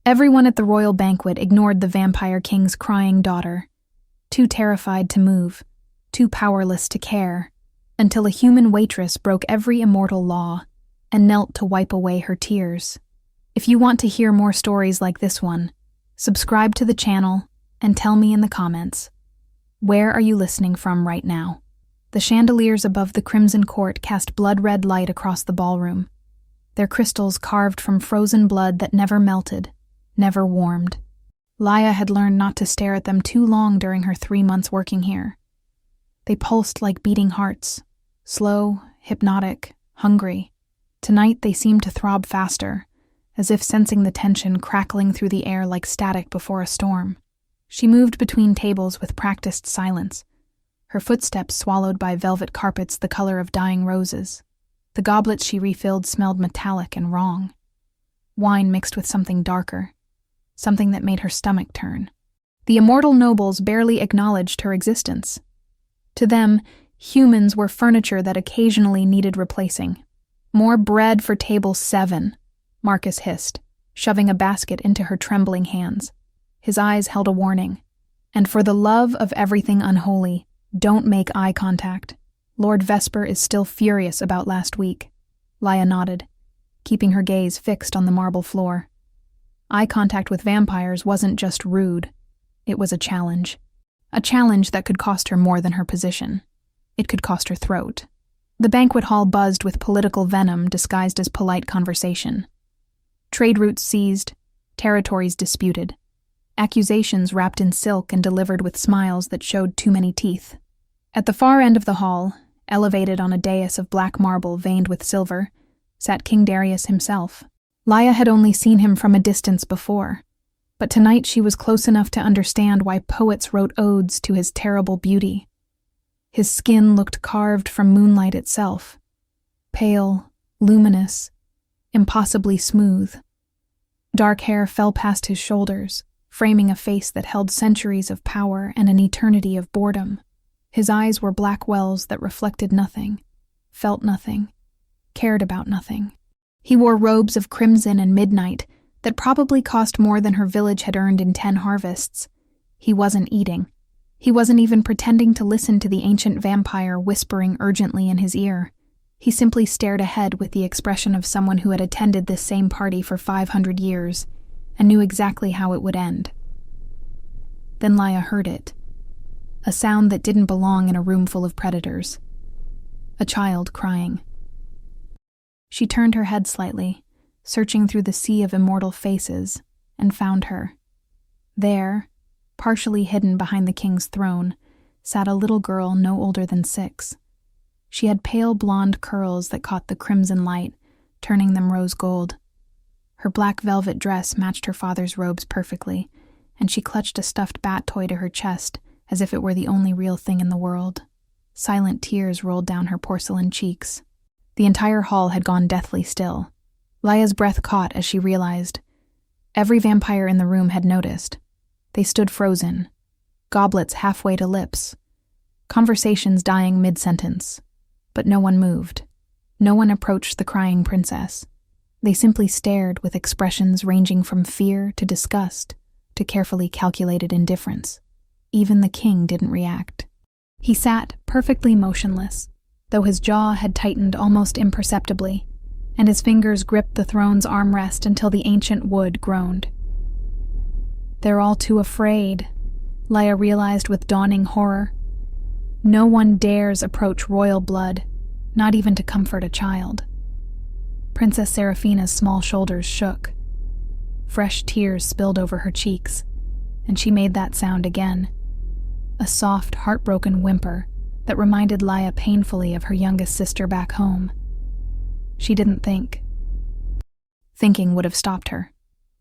Everyone at the royal banquet ignored the vampire king's crying daughter, too terrified to move, too powerless to care, until a human waitress broke every immortal law and knelt to wipe away her tears. If you want to hear more stories like this one, subscribe to the channel and tell me in the comments, where are you listening from right now? The chandeliers above the Crimson Court cast blood-red light across the ballroom, their crystals carved from frozen blood that never melted, never warmed. Laia had learned not to stare at them too long during her 3 months working here. They pulsed like beating hearts, slow, hypnotic, hungry. Tonight they seemed to throb faster, as if sensing the tension crackling through the air like static before a storm. She moved between tables with practiced silence, her footsteps swallowed by velvet carpets the color of dying roses. The goblets she refilled smelled metallic and wrong. Wine mixed with something darker, something that made her stomach turn. The immortal nobles barely acknowledged her existence. To them, humans were furniture that occasionally needed replacing. "More bread for table 7, Marcus hissed, shoving a basket into her trembling hands. His eyes held a warning. "And for the love of everything unholy, don't make eye contact. Lord Vesper is still furious about last week." Laia nodded, keeping her gaze fixed on the marble floor. Eye contact with vampires wasn't just rude. It was a challenge. A challenge that could cost her more than her position. It could cost her throat. The banquet hall buzzed with political venom disguised as polite conversation. Trade routes seized, territories disputed. Accusations wrapped in silk and delivered with smiles that showed too many teeth. At the far end of the hall, elevated on a dais of black marble veined with silver, sat King Darius himself. Laia had only seen him from a distance before, but tonight she was close enough to understand why poets wrote odes to his terrible beauty. His skin looked carved from moonlight itself, pale, luminous, impossibly smooth. Dark hair fell past his shoulders, framing a face that held centuries of power and an eternity of boredom. His eyes were black wells that reflected nothing, felt nothing, cared about nothing. He wore robes of crimson and midnight that probably cost more than her village had earned in 10 harvests. He wasn't eating. He wasn't even pretending to listen to the ancient vampire whispering urgently in his ear. He simply stared ahead with the expression of someone who had attended this same party for 500 years and knew exactly how it would end. Then Laia heard it. A sound that didn't belong in a room full of predators. A child crying. She turned her head slightly, searching through the sea of immortal faces, and found her. There, partially hidden behind the king's throne, sat a little girl no older than 6. She had pale blonde curls that caught the crimson light, turning them rose gold. Her black velvet dress matched her father's robes perfectly, and she clutched a stuffed bat toy to her chest as if it were the only real thing in the world. Silent tears rolled down her porcelain cheeks. The entire hall had gone deathly still. Laia's breath caught as she realized. Every vampire in the room had noticed. They stood frozen, goblets halfway to lips, conversations dying mid-sentence. But no one moved. No one approached the crying princess. They simply stared with expressions ranging from fear to disgust to carefully calculated indifference. Even the king didn't react. He sat perfectly motionless, though his jaw had tightened almost imperceptibly, and his fingers gripped the throne's armrest until the ancient wood groaned. "They're all too afraid," Laia realized with dawning horror. No one dares approach royal blood, not even to comfort a child. Princess Seraphina's small shoulders shook. Fresh tears spilled over her cheeks, and she made that sound again. A soft, heartbroken whimper that reminded Laia painfully of her youngest sister back home. She didn't think. Thinking would have stopped her.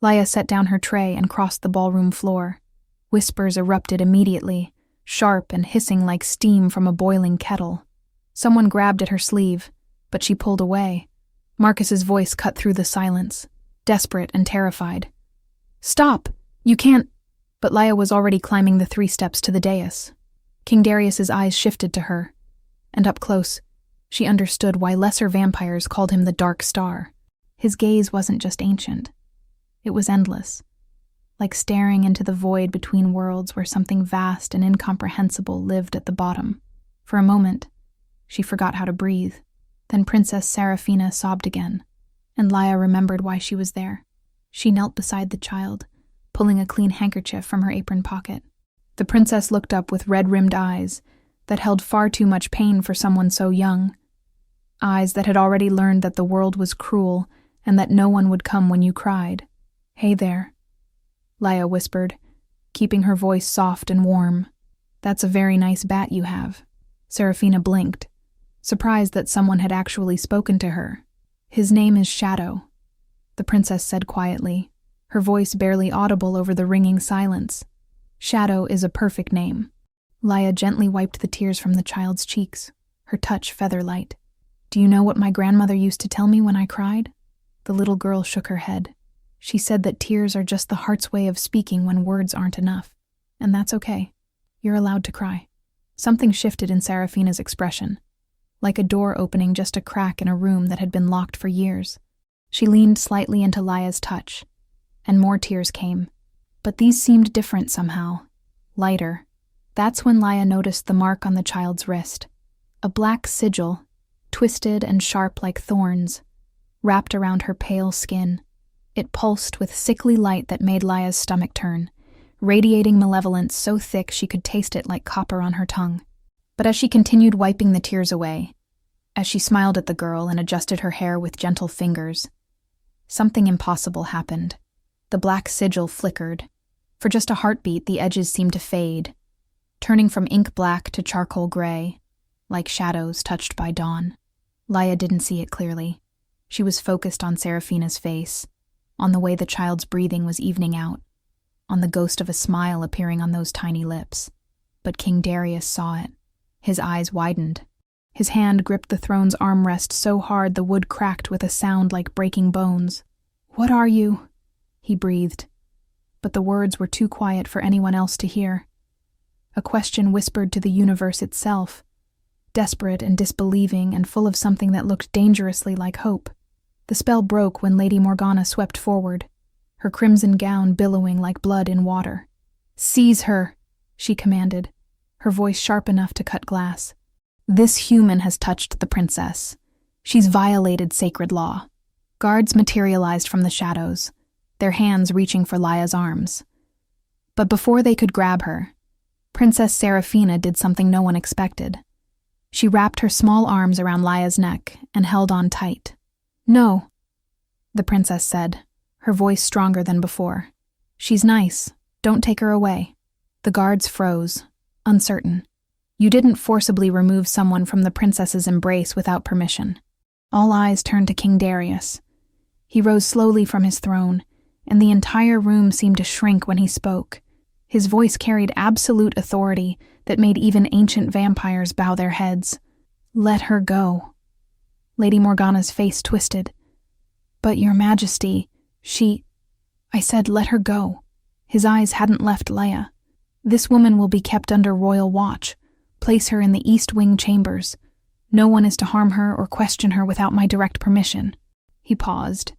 Laia set down her tray and crossed the ballroom floor. Whispers erupted immediately, sharp and hissing like steam from a boiling kettle. Someone grabbed at her sleeve, but she pulled away. Marcus's voice cut through the silence, desperate and terrified. "Stop! You can't—" But Laia was already climbing the 3 steps to the dais. King Darius's eyes shifted to her, and up close, she understood why lesser vampires called him the Dark Star. His gaze wasn't just ancient. It was endless, like staring into the void between worlds where something vast and incomprehensible lived at the bottom. For a moment, she forgot how to breathe. Then Princess Seraphina sobbed again, and Laia remembered why she was there. She knelt beside the child, pulling a clean handkerchief from her apron pocket. The princess looked up with red-rimmed eyes that held far too much pain for someone so young. Eyes that had already learned that the world was cruel and that no one would come when you cried. "Hey there," Laia whispered, keeping her voice soft and warm. "That's a very nice bat you have." Seraphina blinked, surprised that someone had actually spoken to her. "His name is Shadow," the princess said quietly, her voice barely audible over the ringing silence. "Shadow is a perfect name." Laia gently wiped the tears from the child's cheeks, her touch feather-light. "Do you know what my grandmother used to tell me when I cried?" The little girl shook her head. "She said that tears are just the heart's way of speaking when words aren't enough. And that's okay. You're allowed to cry." Something shifted in Seraphina's expression, like a door opening just a crack in a room that had been locked for years. She leaned slightly into Laia's touch, and more tears came. But these seemed different somehow, lighter. That's when Laia noticed the mark on the child's wrist, a black sigil, twisted and sharp like thorns, wrapped around her pale skin. It pulsed with sickly light that made Laia's stomach turn, radiating malevolence so thick she could taste it like copper on her tongue. But as she continued wiping the tears away, as she smiled at the girl and adjusted her hair with gentle fingers, something impossible happened. The black sigil flickered. For just a heartbeat, the edges seemed to fade, turning from ink black to charcoal gray, like shadows touched by dawn. Laia didn't see it clearly. She was focused on Seraphina's face, on the way the child's breathing was evening out, on the ghost of a smile appearing on those tiny lips. But King Darius saw it. His eyes widened. His hand gripped the throne's armrest so hard the wood cracked with a sound like breaking bones. "What are you?" he breathed. But the words were too quiet for anyone else to hear. A question whispered to the universe itself, desperate and disbelieving and full of something that looked dangerously like hope. The spell broke when Lady Morgana swept forward, her crimson gown billowing like blood in water. "Seize her," she commanded, her voice sharp enough to cut glass. "This human has touched the princess. She's violated sacred law." Guards materialized from the shadows, their hands reaching for Laia's arms. But before they could grab her, Princess Seraphina did something no one expected. She wrapped her small arms around Laia's neck and held on tight. "No," the princess said, her voice stronger than before. "She's nice. Don't take her away." The guards froze, uncertain. You didn't forcibly remove someone from the princess's embrace without permission. All eyes turned to King Darius. He rose slowly from his throne, and the entire room seemed to shrink when he spoke. His voice carried absolute authority that made even ancient vampires bow their heads. "Let her go." Lady Morgana's face twisted. "But your majesty, I said let her go." His eyes hadn't left Laia. "This woman will be kept under royal watch. Place her in the East Wing chambers. No one is to harm her or question her without my direct permission." He paused,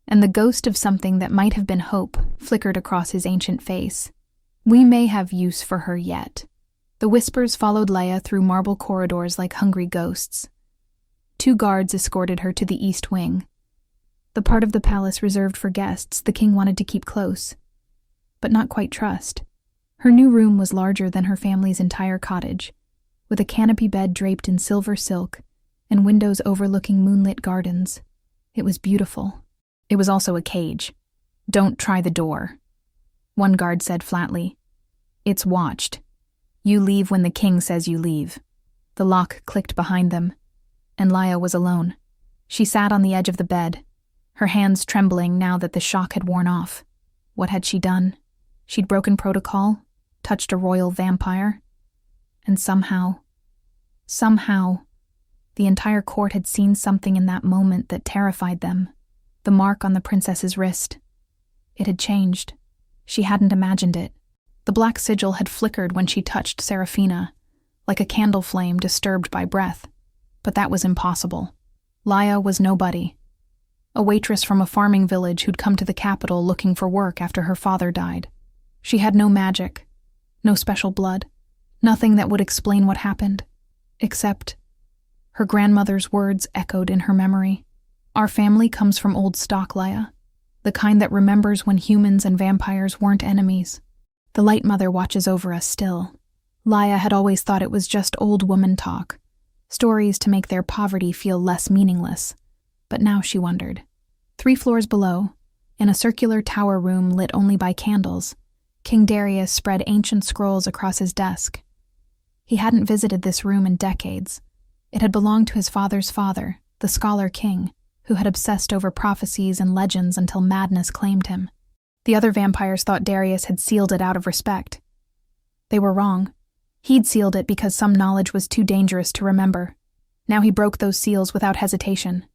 and the ghost of something that might have been hope flickered across his ancient face. "We may have use for her yet." The whispers followed Laia through marble corridors like hungry ghosts. 2 guards escorted her to the East Wing, the part of the palace reserved for guests the king wanted to keep close, but not quite trust. Her new room was larger than her family's entire cottage, with a canopy bed draped in silver silk and windows overlooking moonlit gardens. It was beautiful. It was also a cage. "Don't try the door," one guard said flatly. "It's watched. You leave when the king says you leave." The lock clicked behind them, and Laia was alone. She sat on the edge of the bed, her hands trembling now that the shock had worn off. What had she done? She'd broken protocol, touched a royal vampire, and somehow, the entire court had seen something in that moment that terrified them. The mark on the princess's wrist. It had changed. She hadn't imagined it. The black sigil had flickered when she touched Seraphina, like a candle flame disturbed by breath. But that was impossible. Laia was nobody. a waitress from a farming village who'd come to the capital looking for work after her father died. She had no magic, no special blood, nothing that would explain what happened, except her grandmother's words echoed in her memory. Our family comes from old stock, Laya, the kind that remembers when humans and vampires weren't enemies. The Light Mother watches over us still. Laya had always thought it was just old woman talk, stories to make their poverty feel less meaningless. But now she wondered. 3 floors below, in a circular tower room lit only by candles, King Darius spread ancient scrolls across his desk. He hadn't visited this room in decades. It had belonged to his father's father, the Scholar King, who had obsessed over prophecies and legends until madness claimed him. The other vampires thought Darius had sealed it out of respect. They were wrong. He'd sealed it because some knowledge was too dangerous to remember. Now he broke those seals without hesitation.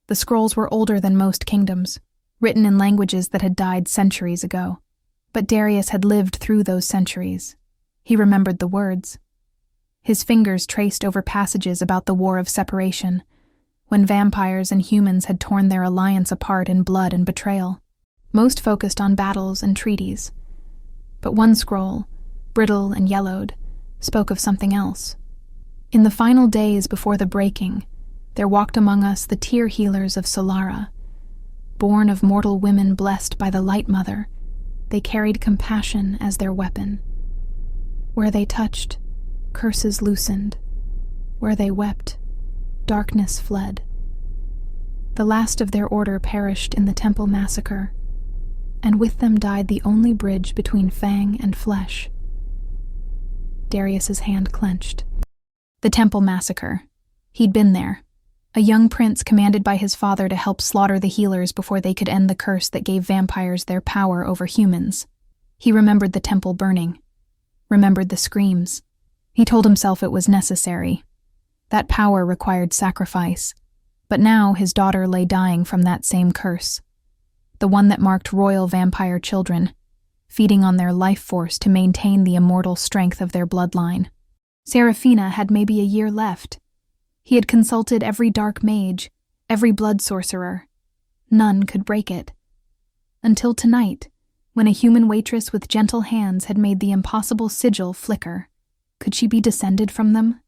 The scrolls were older than most kingdoms, written in languages that had died centuries ago. But Darius had lived through those centuries. He remembered the words. His fingers traced over passages about the War of Separation, when vampires and humans had torn their alliance apart in blood and betrayal. Most focused on battles and treaties. But one scroll, brittle and yellowed, spoke of something else. In the final days before the breaking, there walked among us the tear healers of Solara. Born of mortal women blessed by the Light Mother, they carried compassion as their weapon. Where they touched, curses loosened. Where they wept, darkness fled. The last of their order perished in the temple massacre, and with them died the only bridge between fang and flesh. Darius's hand clenched. The temple massacre. He'd been there. A young prince commanded by his father to help slaughter the healers before they could end the curse that gave vampires their power over humans. He remembered the temple burning. Remembered the screams. He told himself it was necessary. That power required sacrifice. But now his daughter lay dying from that same curse. The one that marked royal vampire children, feeding on their life force to maintain the immortal strength of their bloodline. Seraphina had maybe a year left. He had consulted every dark mage, every blood sorcerer. None could break it. Until tonight, when a human waitress with gentle hands had made the impossible sigil flicker. Could she be descended from them?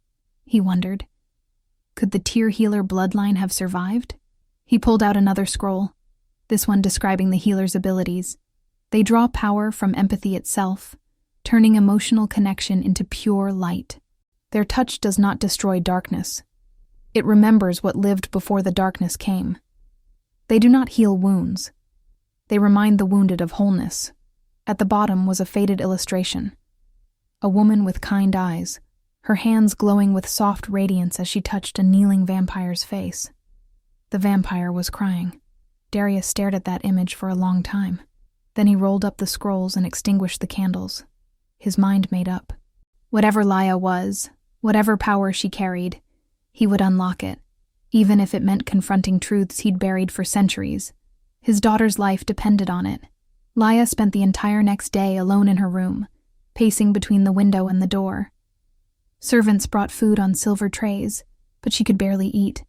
He wondered. Could the tear healer bloodline have survived? He pulled out another scroll, this one describing the healer's abilities. They draw power from empathy itself, turning emotional connection into pure light. Their touch does not destroy darkness. It remembers what lived before the darkness came. They do not heal wounds. They remind the wounded of wholeness. At the bottom was a faded illustration. A woman with kind eyes, her hands glowing with soft radiance as she touched a kneeling vampire's face. The vampire was crying. Darius stared at that image for a long time. Then he rolled up the scrolls and extinguished the candles. His mind made up. Whatever Laya was, whatever power she carried, he would unlock it, even if it meant confronting truths he'd buried for centuries. His daughter's life depended on it. Laya spent the entire next day alone in her room, pacing between the window and the door. Servants brought food on silver trays, but she could barely eat.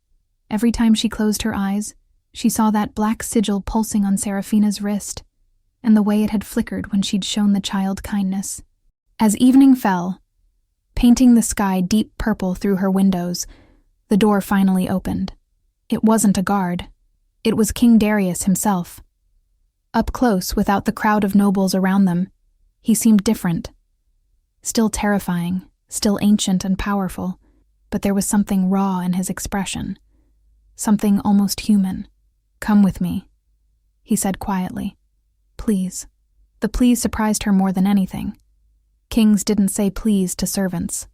Every time she closed her eyes, she saw that black sigil pulsing on Seraphina's wrist, and the way it had flickered when she'd shown the child kindness. As evening fell, painting the sky deep purple through her windows, the door finally opened. It wasn't a guard. It was King Darius himself. Up close, without the crowd of nobles around them, he seemed different. Still terrifying, still ancient and powerful, but there was something raw in his expression. Something almost human. "Come with me," he said quietly. "Please." The please surprised her more than anything. Kings didn't say please to servants.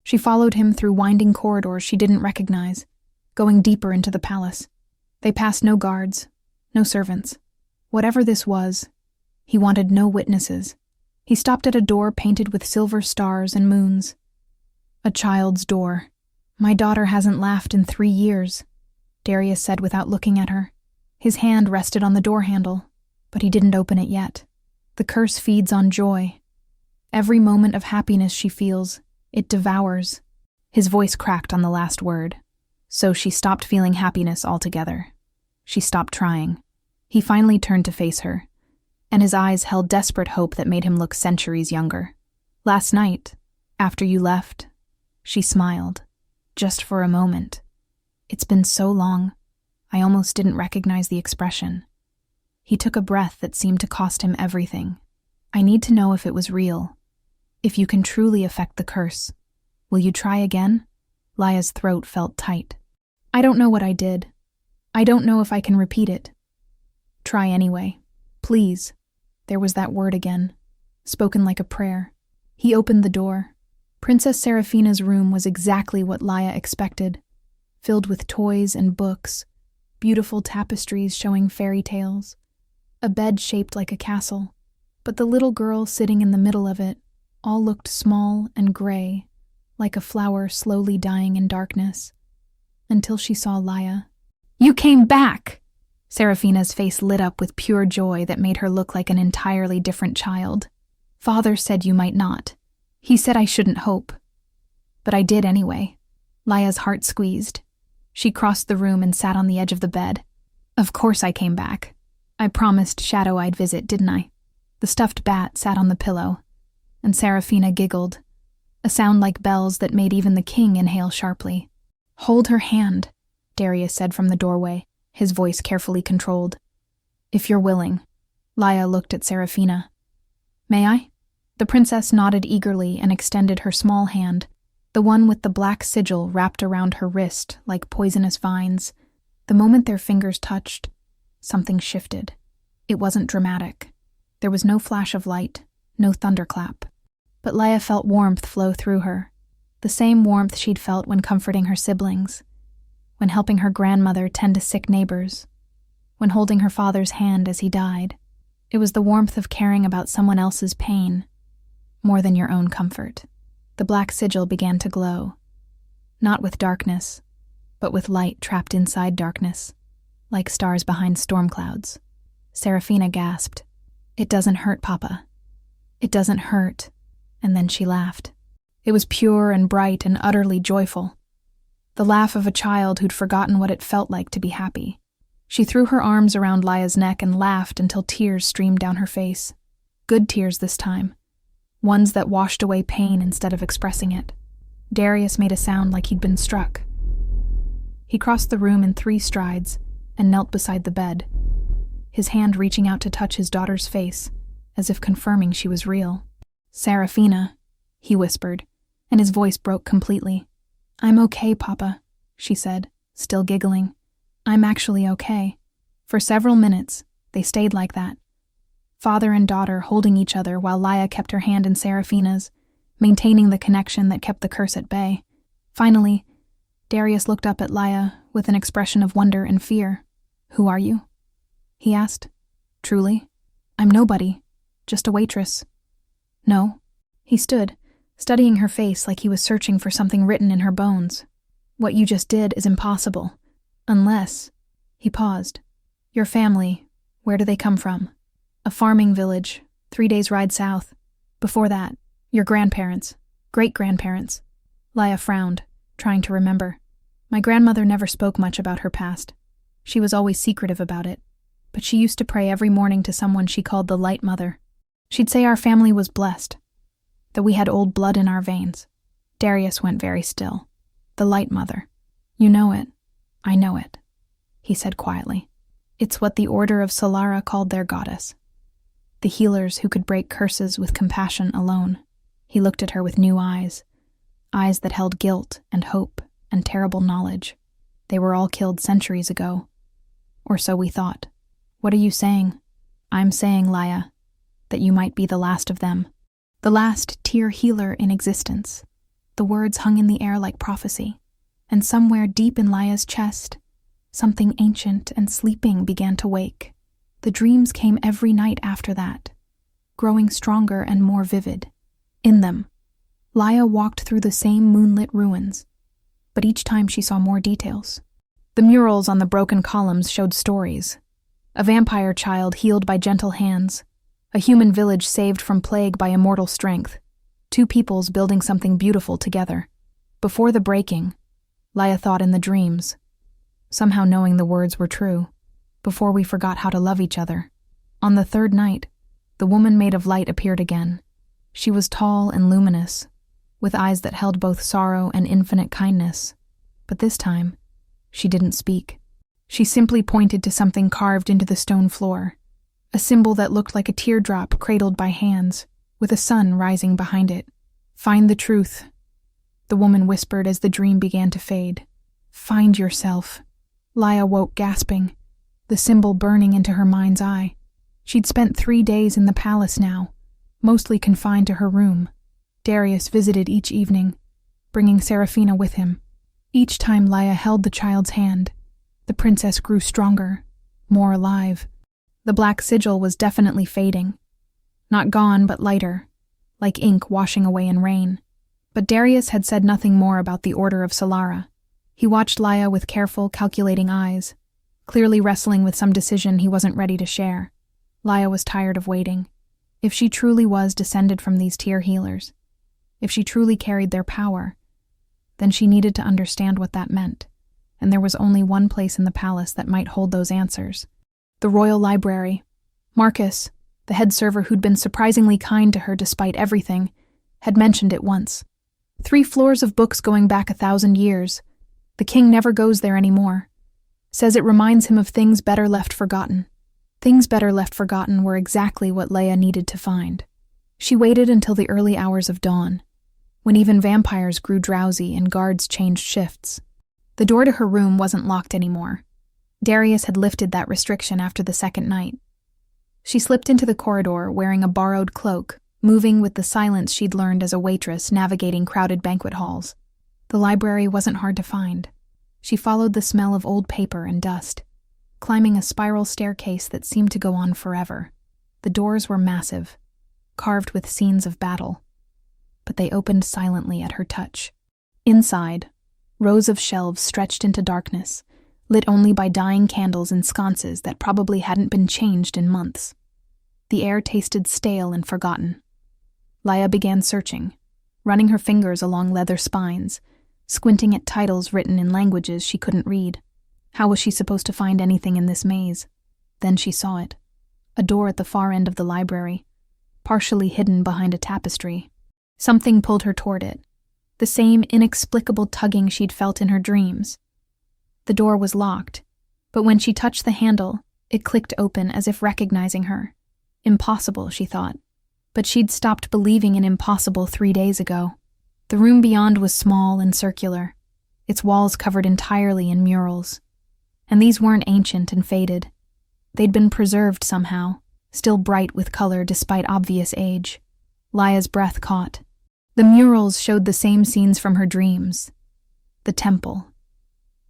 She followed him through winding corridors she didn't recognize, going deeper into the palace. They passed no guards, no servants. Whatever this was, he wanted no witnesses. He stopped at a door painted with silver stars and moons. A child's door. "My daughter hasn't laughed in 3 years," Darius said without looking at her. His hand rested on the door handle, but he didn't open it yet. The curse feeds on joy. Every moment of happiness she feels, it devours. His voice cracked on the last word. So she stopped feeling happiness altogether. She stopped trying. He finally turned to face her, and his eyes held desperate hope that made him look centuries younger. "Last night, after you left," she smiled, just for a moment. "It's been so long, I almost didn't recognize the expression." He took a breath that seemed to cost him everything. "I need to know if it was real. If you can truly affect the curse. Will you try again?" Laya's throat felt tight. "I don't know what I did. I don't know if I can repeat it." "Try anyway. Please." There was that word again, spoken like a prayer. He opened the door. Princess Seraphina's room was exactly what Laya expected, filled with toys and books, beautiful tapestries showing fairy tales, a bed shaped like a castle, but the little girl sitting in the middle of it all looked small and gray, like a flower slowly dying in darkness, until she saw Laya. "You came back!" Seraphina's face lit up with pure joy that made her look like an entirely different child. "Father said you might not. He said I shouldn't hope. But I did anyway." Laya's heart squeezed. She crossed the room and sat on the edge of the bed. "Of course I came back. I promised Shadow I'd visit, didn't I?" The stuffed bat sat on the pillow, and Seraphina giggled, a sound like bells that made even the king inhale sharply. "Hold her hand," Darius said from the doorway, his voice carefully controlled. "If you're willing." Laya looked at Seraphina. "May I?" The princess nodded eagerly and extended her small hand, the one with the black sigil wrapped around her wrist like poisonous vines. The moment their fingers touched, something shifted. It wasn't dramatic. There was no flash of light, no thunderclap. But Laya felt warmth flow through her, the same warmth she'd felt when comforting her siblings, when helping her grandmother tend to sick neighbors, when holding her father's hand as he died. It was the warmth of caring about someone else's pain, more than your own comfort. The black sigil began to glow, not with darkness, but with light trapped inside darkness, like stars behind storm clouds. Seraphina gasped. "It doesn't hurt, Papa. It doesn't hurt." And then she laughed. It was pure and bright and utterly joyful. The laugh of a child who'd forgotten what it felt like to be happy. She threw her arms around Laya's neck and laughed until tears streamed down her face. Good tears this time. Ones that washed away pain instead of expressing it. Darius made a sound like he'd been struck. He crossed the room in 3 strides and knelt beside the bed, his hand reaching out to touch his daughter's face, as if confirming she was real. "Seraphina," he whispered, and his voice broke completely. "I'm okay, Papa," she said, still giggling. "I'm actually okay." For several minutes, they stayed like that, father and daughter holding each other while Laya kept her hand in Seraphina's, maintaining the connection that kept the curse at bay. Finally, Darius looked up at Laya with an expression of wonder and fear. "Who are you?" he asked. "Truly? I'm nobody, just a waitress." "No." He stood, studying her face like he was searching for something written in her bones. "What you just did is impossible. Unless..." He paused. "Your family, where do they come from?" "A farming village, 3 days' ride south. Before that, your grandparents, great-grandparents." Laya frowned, trying to remember. "My grandmother never spoke much about her past. She was always secretive about it. But she used to pray every morning to someone she called the Light Mother. She'd say our family was blessed, that we had old blood in our veins." Darius went very still. "The Light Mother. You know it. I know it," he said quietly. "It's what the Order of Solara called their goddess. The healers who could break curses with compassion alone." He looked at her with new eyes, eyes that held guilt and hope and terrible knowledge. "They were all killed centuries ago. Or so we thought." "What are you saying?" "I'm saying, Laya, that you might be the last of them. The last Tyr healer in existence." The words hung in the air like prophecy, and somewhere deep in Laya's chest, something ancient and sleeping began to wake. The dreams came every night after that, growing stronger and more vivid. In them, Laya walked through the same moonlit ruins, but each time she saw more details. The murals on the broken columns showed stories. A vampire child healed by gentle hands, a human village saved from plague by immortal strength, 2 peoples building something beautiful together. Before the breaking, Laya thought in the dreams, somehow knowing the words were true. before we forgot how to love each other. On the third night, the woman made of light appeared again. She was tall and luminous, with eyes that held both sorrow and infinite kindness. But this time, she didn't speak. She simply pointed to something carved into the stone floor, a symbol that looked like a teardrop cradled by hands, with a sun rising behind it. "Find the truth," the woman whispered as the dream began to fade. "Find yourself." Laya woke gasping, the symbol burning into her mind's eye. She'd spent 3 days in the palace now, mostly confined to her room. Darius visited each evening, bringing Serafina with him. Each time Laya held the child's hand, the princess grew stronger, more alive. The black sigil was definitely fading. Not gone, but lighter, like ink washing away in rain. But Darius had said nothing more about the Order of Solara. He watched Laya with careful, calculating eyes, clearly wrestling with some decision he wasn't ready to share. Laya was tired of waiting. If she truly was descended from these tear healers, if she truly carried their power, then she needed to understand what that meant, and there was only one place in the palace that might hold those answers. The royal library. Marcus, the head server who'd been surprisingly kind to her despite everything, had mentioned it once. 3 floors of books going back 1,000 years. The king never goes there anymore. Says it reminds him of things better left forgotten. Things better left forgotten were exactly what Laya needed to find. She waited until the early hours of dawn, when even vampires grew drowsy and guards changed shifts. The door to her room wasn't locked anymore. Darius had lifted that restriction after the second night. She slipped into the corridor wearing a borrowed cloak, moving with the silence she'd learned as a waitress navigating crowded banquet halls. The library wasn't hard to find. She followed the smell of old paper and dust, climbing a spiral staircase that seemed to go on forever. The doors were massive, carved with scenes of battle, but they opened silently at her touch. Inside, rows of shelves stretched into darkness, lit only by dying candles in sconces that probably hadn't been changed in months. The air tasted stale and forgotten. Laya began searching, running her fingers along leather spines, squinting at titles written in languages she couldn't read. How was she supposed to find anything in this maze? Then she saw it. A door at the far end of the library, partially hidden behind a tapestry. Something pulled her toward it, the same inexplicable tugging she'd felt in her dreams. The door was locked, but when she touched the handle, it clicked open as if recognizing her. Impossible, she thought. But she'd stopped believing in impossible 3 days ago. The room beyond was small and circular, its walls covered entirely in murals. And these weren't ancient and faded. They'd been preserved somehow, still bright with color despite obvious age. Laya's breath caught. The murals showed the same scenes from her dreams. The temple,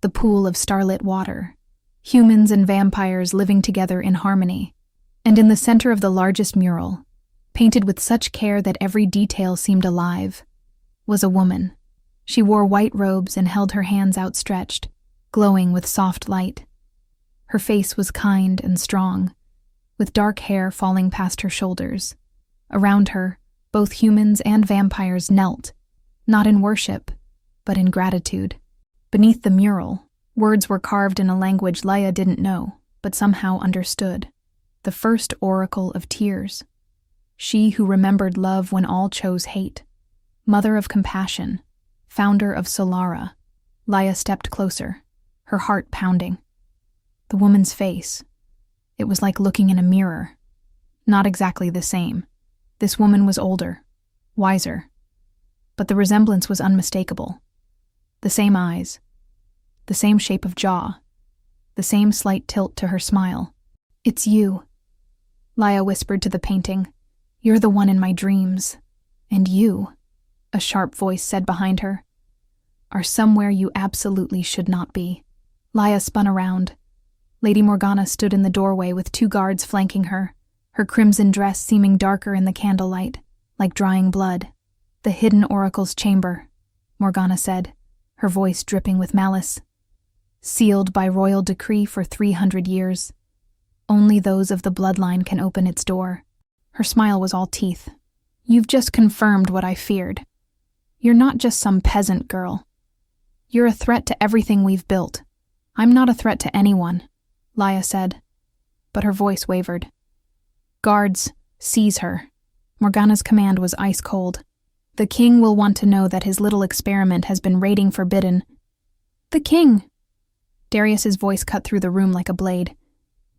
the pool of starlit water, humans and vampires living together in harmony. And in the center of the largest mural, painted with such care that every detail seemed alive, was a woman. She wore white robes and held her hands outstretched, glowing with soft light. Her face was kind and strong, with dark hair falling past her shoulders. Around her, both humans and vampires knelt, not in worship, but in gratitude. Beneath the mural, words were carved in a language Laya didn't know, but somehow understood. The first oracle of tears. She who remembered love when all chose hate. Mother of compassion. Founder of Solara. Laya stepped closer, her heart pounding. The woman's face. It was like looking in a mirror. Not exactly the same. This woman was older, wiser. But the resemblance was unmistakable. The same eyes. The same shape of jaw. The same slight tilt to her smile. "It's you," Laya whispered to the painting. "You're the one in my dreams. And you," a sharp voice said behind her, "are somewhere you absolutely should not be." Laya spun around. Lady Morgana stood in the doorway with 2 guards flanking her, her crimson dress seeming darker in the candlelight, like drying blood. "The hidden oracle's chamber," Morgana said, her voice dripping with malice. "Sealed by royal decree for 300 years. Only those of the bloodline can open its door." Her smile was all teeth. "You've just confirmed what I feared. You're not just some peasant girl. You're a threat to everything we've built." "I'm not a threat to anyone," Laya said, but her voice wavered. "Guards, seize her." Morgana's command was ice cold. "The king will want to know that his little experiment has been rating forbidden." "The king," Darius's voice cut through the room like a blade,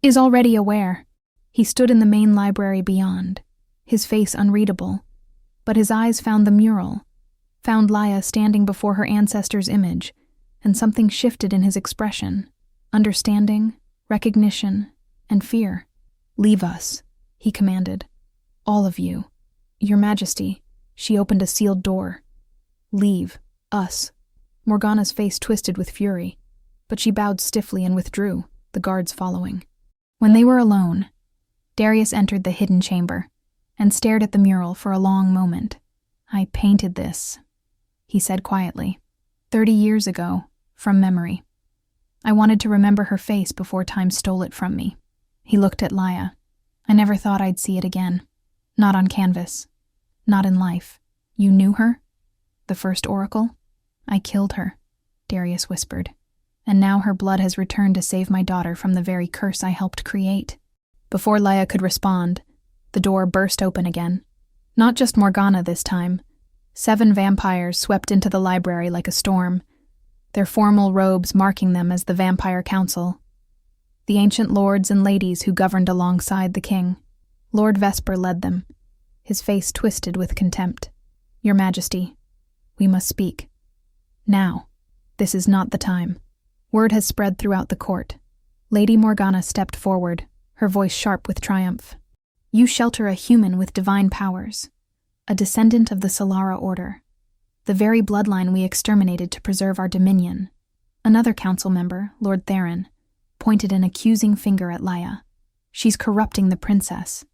"is already aware." He stood in the main library beyond, his face unreadable, but his eyes found the mural, found Laia standing before her ancestor's image, and something shifted in his expression: understanding, recognition, and fear. "Leave us," he commanded. "All of you. Your Majesty." She opened a sealed door. "Leave us." Morgana's face twisted with fury, but she bowed stiffly and withdrew, the guards following. When they were alone, Darius entered the hidden chamber and stared at the mural for a long moment. "I painted this," he said quietly, 30 years ago, from memory. I wanted to remember her face before time stole it from me." He looked at Laia. "I never thought I'd see it again. Not on canvas. Not in life. You knew her? The first oracle? I killed her," Darius whispered. "And now her blood has returned to save my daughter from the very curse I helped create." Before Laia could respond, the door burst open again. Not just Morgana this time. 7 vampires swept into the library like a storm, their formal robes marking them as the Vampire Council, the ancient lords and ladies who governed alongside the king. Lord Vesper led them, his face twisted with contempt. "Your Majesty, we must speak. Now. This is not the time." Word has spread throughout the court. Lady Morgana stepped forward, her voice sharp with triumph. "You shelter a human with divine powers, a descendant of the Solara Order, the very bloodline we exterminated to preserve our dominion." Another council member, Lord Theron, pointed an accusing finger at Laia. "She's corrupting the princess,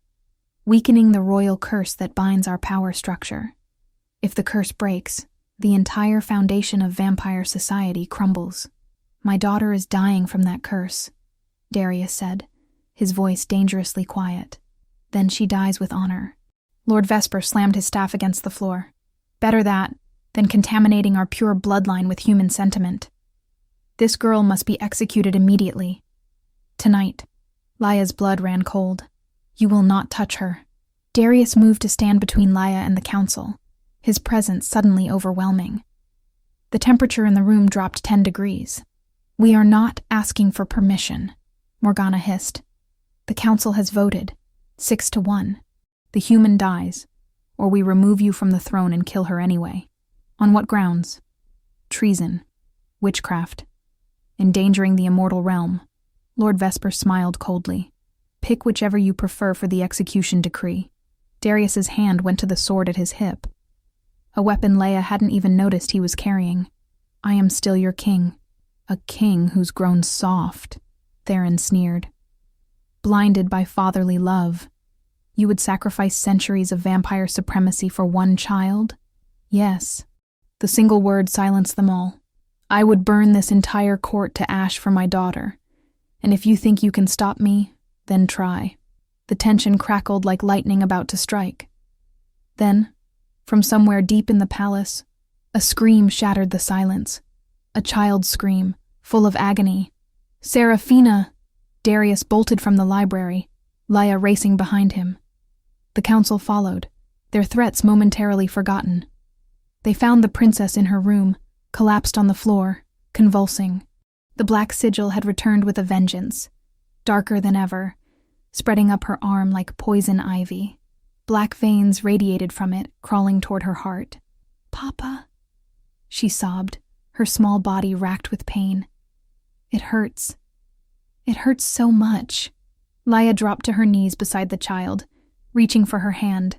weakening the royal curse that binds our power structure. If the curse breaks, the entire foundation of vampire society crumbles." "My daughter is dying from that curse," Darius said, his voice dangerously quiet. "Then she dies with honor." Lord Vesper slammed his staff against the floor. "Better that than contaminating our pure bloodline with human sentiment. This girl must be executed immediately. Tonight." Laia's blood ran cold. "You will not touch her." Darius moved to stand between Laia and the council, his presence suddenly overwhelming. The temperature in the room dropped 10 degrees. "We are not asking for permission," Morgana hissed. "The council has voted, 6-1. The human dies, or we remove you from the throne and kill her anyway." "On what grounds?" "Treason. Witchcraft. Endangering the immortal realm." Lord Vesper smiled coldly. "Pick whichever you prefer for the execution decree." Darius's hand went to the sword at his hip, a weapon Laia hadn't even noticed he was carrying. "I am still your king." "A king who's grown soft," Theron sneered. "Blinded by fatherly love. You would sacrifice centuries of vampire supremacy for one child?" "Yes." The single word silenced them all. "I would burn this entire court to ash for my daughter. And if you think you can stop me, then try." The tension crackled like lightning about to strike. Then, from somewhere deep in the palace, a scream shattered the silence. A child's scream, full of agony. "Seraphina!" Darius bolted from the library, Laia racing behind him. The council followed, their threats momentarily forgotten. They found the princess in her room, collapsed on the floor, convulsing. The black sigil had returned with a vengeance, darker than ever, spreading up her arm like poison ivy. Black veins radiated from it, crawling toward her heart. "Papa," she sobbed, her small body racked with pain. "It hurts. It hurts so much." Laia dropped to her knees beside the child, reaching for her hand,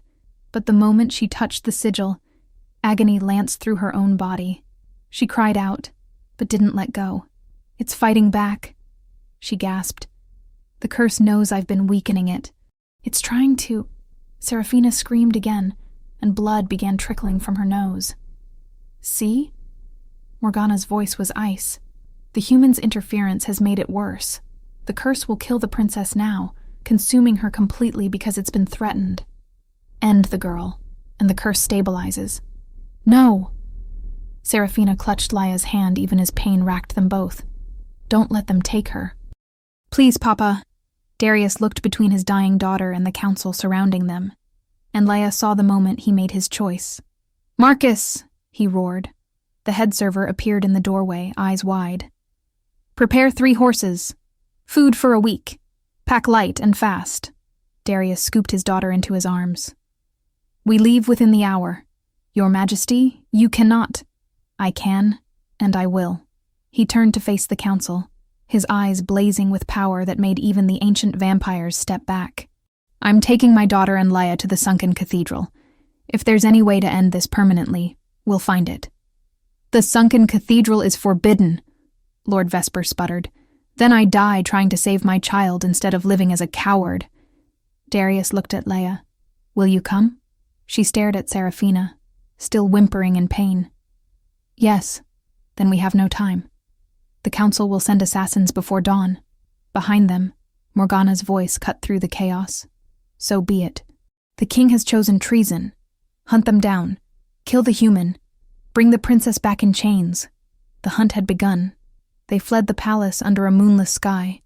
but the moment she touched the sigil, agony lanced through her own body. She cried out, but didn't let go. "It's fighting back," she gasped. "The curse knows I've been weakening it. It's trying to—" Seraphina screamed again, and blood began trickling from her nose. "See?" Morgana's voice was ice. "The human's interference has made it worse. The curse will kill the princess now, consuming her completely because it's been threatened. End the girl, and the curse stabilizes." "No!" Seraphina clutched Laia's hand even as pain racked them both. "Don't let them take her." "Please, Papa." Darius looked between his dying daughter and the council surrounding them, and Leia saw the moment he made his choice. "Marcus!" he roared. The head server appeared in the doorway, eyes wide. "Prepare 3 horses. Food for a week. Pack light and fast." Darius scooped his daughter into his arms. "We leave within the hour. Your Majesty, you cannot." "I can, and I will." He turned to face the council, his eyes blazing with power that made even the ancient vampires step back. "I'm taking my daughter and Leia to the sunken cathedral. If there's any way to end this permanently, we'll find it." "The sunken cathedral is forbidden," Lord Vesper sputtered. "Then I die trying to save my child instead of living as a coward." Darius looked at Leia. "Will you come?" She stared at Seraphina, still whimpering in pain. "Yes, then we have no time. The council will send assassins before dawn." Behind them, Morgana's voice cut through the chaos. "So be it. The king has chosen treason. Hunt them down. Kill the human. Bring the princess back in chains." The hunt had begun. They fled the palace under a moonless sky,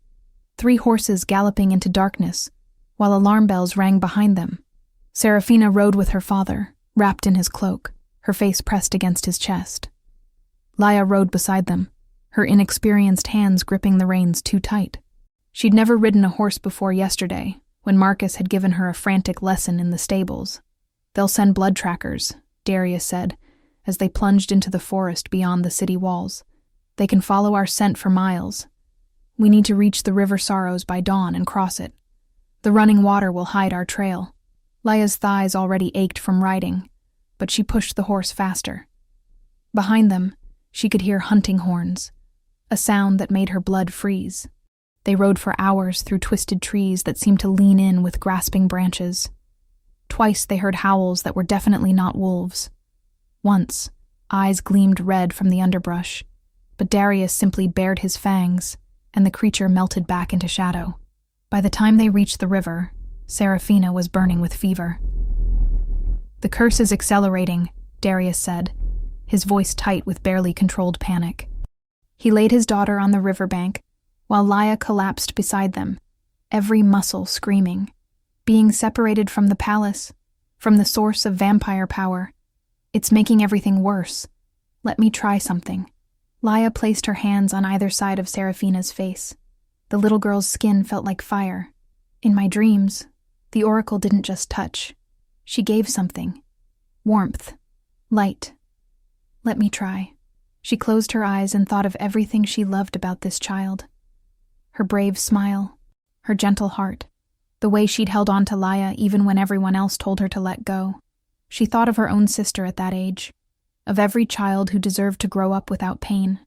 3 horses galloping into darkness, while alarm bells rang behind them. Seraphina rode with her father, wrapped in his cloak, her face pressed against his chest. Leia rode beside them, her inexperienced hands gripping the reins too tight. She'd never ridden a horse before yesterday, when Marcus had given her a frantic lesson in the stables. "They'll send blood trackers," Darius said, as they plunged into the forest beyond the city walls. "They can follow our scent for miles. We need to reach the River Sorrows by dawn and cross it. The running water will hide our trail." Leia's thighs already ached from riding, but she pushed the horse faster. Behind them, she could hear hunting horns, a sound that made her blood freeze. They rode for hours through twisted trees that seemed to lean in with grasping branches. Twice they heard howls that were definitely not wolves. Once, eyes gleamed red from the underbrush, but Darius simply bared his fangs, and the creature melted back into shadow. By the time they reached the river, Seraphina was burning with fever. "The curse is accelerating," Darius said, his voice tight with barely controlled panic. He laid his daughter on the riverbank, while Leia collapsed beside them, every muscle screaming. Being separated from the palace, from the source of vampire power, it's making everything worse. "Let me try something." Leia placed her hands on either side of Seraphina's face. The little girl's skin felt like fire. "In my dreams, the oracle didn't just touch. She gave something. Warmth. Light. Let me try." She closed her eyes and thought of everything she loved about this child. Her brave smile, her gentle heart, the way she'd held on to Leia even when everyone else told her to let go. She thought of her own sister at that age, of every child who deserved to grow up without pain.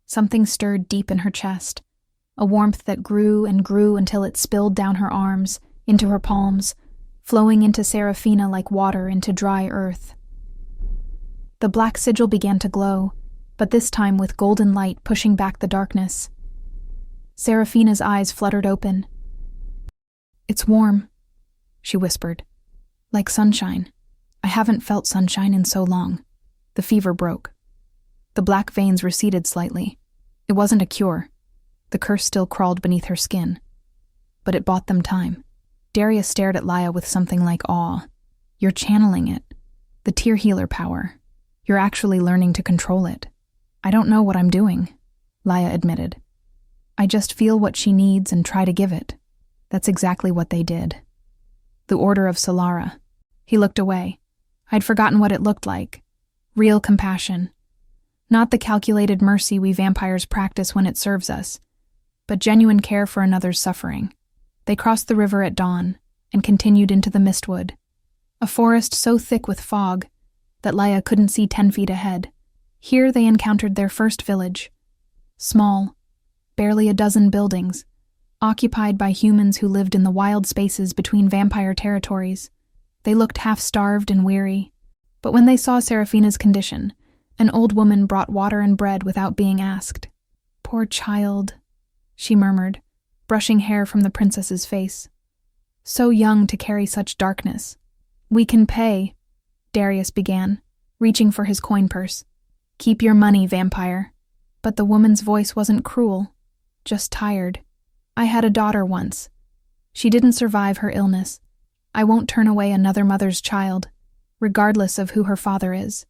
Something stirred deep in her chest, a warmth that grew and grew until it spilled down her arms, into her palms, flowing into Seraphina like water into dry earth. The black sigil began to glow, but this time with golden light pushing back the darkness. Seraphina's eyes fluttered open. "It's warm," she whispered. "Like sunshine. I haven't felt sunshine in so long." The fever broke. The black veins receded slightly. It wasn't a cure. The curse still crawled beneath her skin. But it bought them time. Darius stared at Leia with something like awe. "You're channeling it. The tear healer power. You're actually learning to control it." "I don't know what I'm doing," Leia admitted. "I just feel what she needs and try to give it." That's exactly what they did. The Order of Solara. He looked away. I'd forgotten what it looked like. Real compassion. Not the calculated mercy we vampires practice when it serves us, but genuine care for another's suffering. They crossed the river at dawn and continued into the mistwood, a forest so thick with fog that Leia couldn't see 10 feet ahead. Here they encountered their first village. Small, barely a dozen buildings, occupied by humans who lived in the wild spaces between vampire territories. They looked half-starved and weary, but when they saw Seraphina's condition, an old woman brought water and bread without being asked. "Poor child," she murmured, brushing hair from the princess's face. "So young to carry such darkness." "We can pay," Darius began, reaching for his coin purse. "Keep your money, vampire." But the woman's voice wasn't cruel, just tired. "I had a daughter once. She didn't survive her illness. I won't turn away another mother's child, regardless of who her father is.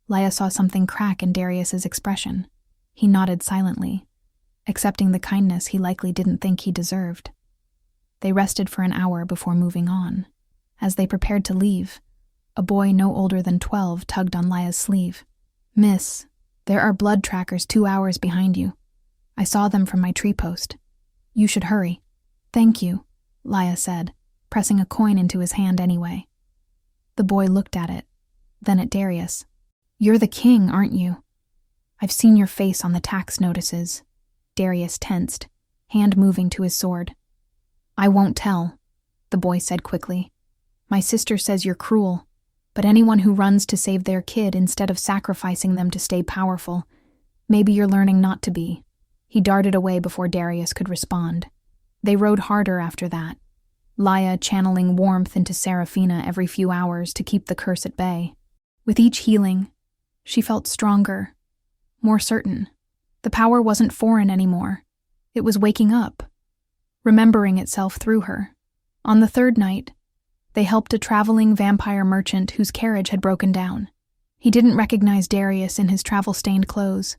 Laia saw something crack in Darius's expression. He nodded silently, accepting the kindness he likely didn't think he deserved. They rested for an hour before moving on. As they prepared to leave, a boy no older than 12 tugged on Laia's sleeve. "Miss, there are blood trackers 2 hours behind you. I saw them from my tree post. You should hurry." "Thank you," Laia said, pressing a coin into his hand anyway. The boy looked at it, then at Darius. "You're the king, aren't you? I've seen your face on the tax notices." Darius tensed, hand moving to his sword. "I won't tell," the boy said quickly. "My sister says you're cruel, but anyone who runs to save their kid instead of sacrificing them to stay powerful, maybe you're learning not to be." He darted away before Darius could respond. They rode harder after that, Laia channeling warmth into Seraphina every few hours to keep the curse at bay. With each healing, she felt stronger, more certain. The power wasn't foreign anymore. It was waking up, remembering itself through her. On the third night, they helped a traveling vampire merchant whose carriage had broken down. He didn't recognize Darius in his travel-stained clothes,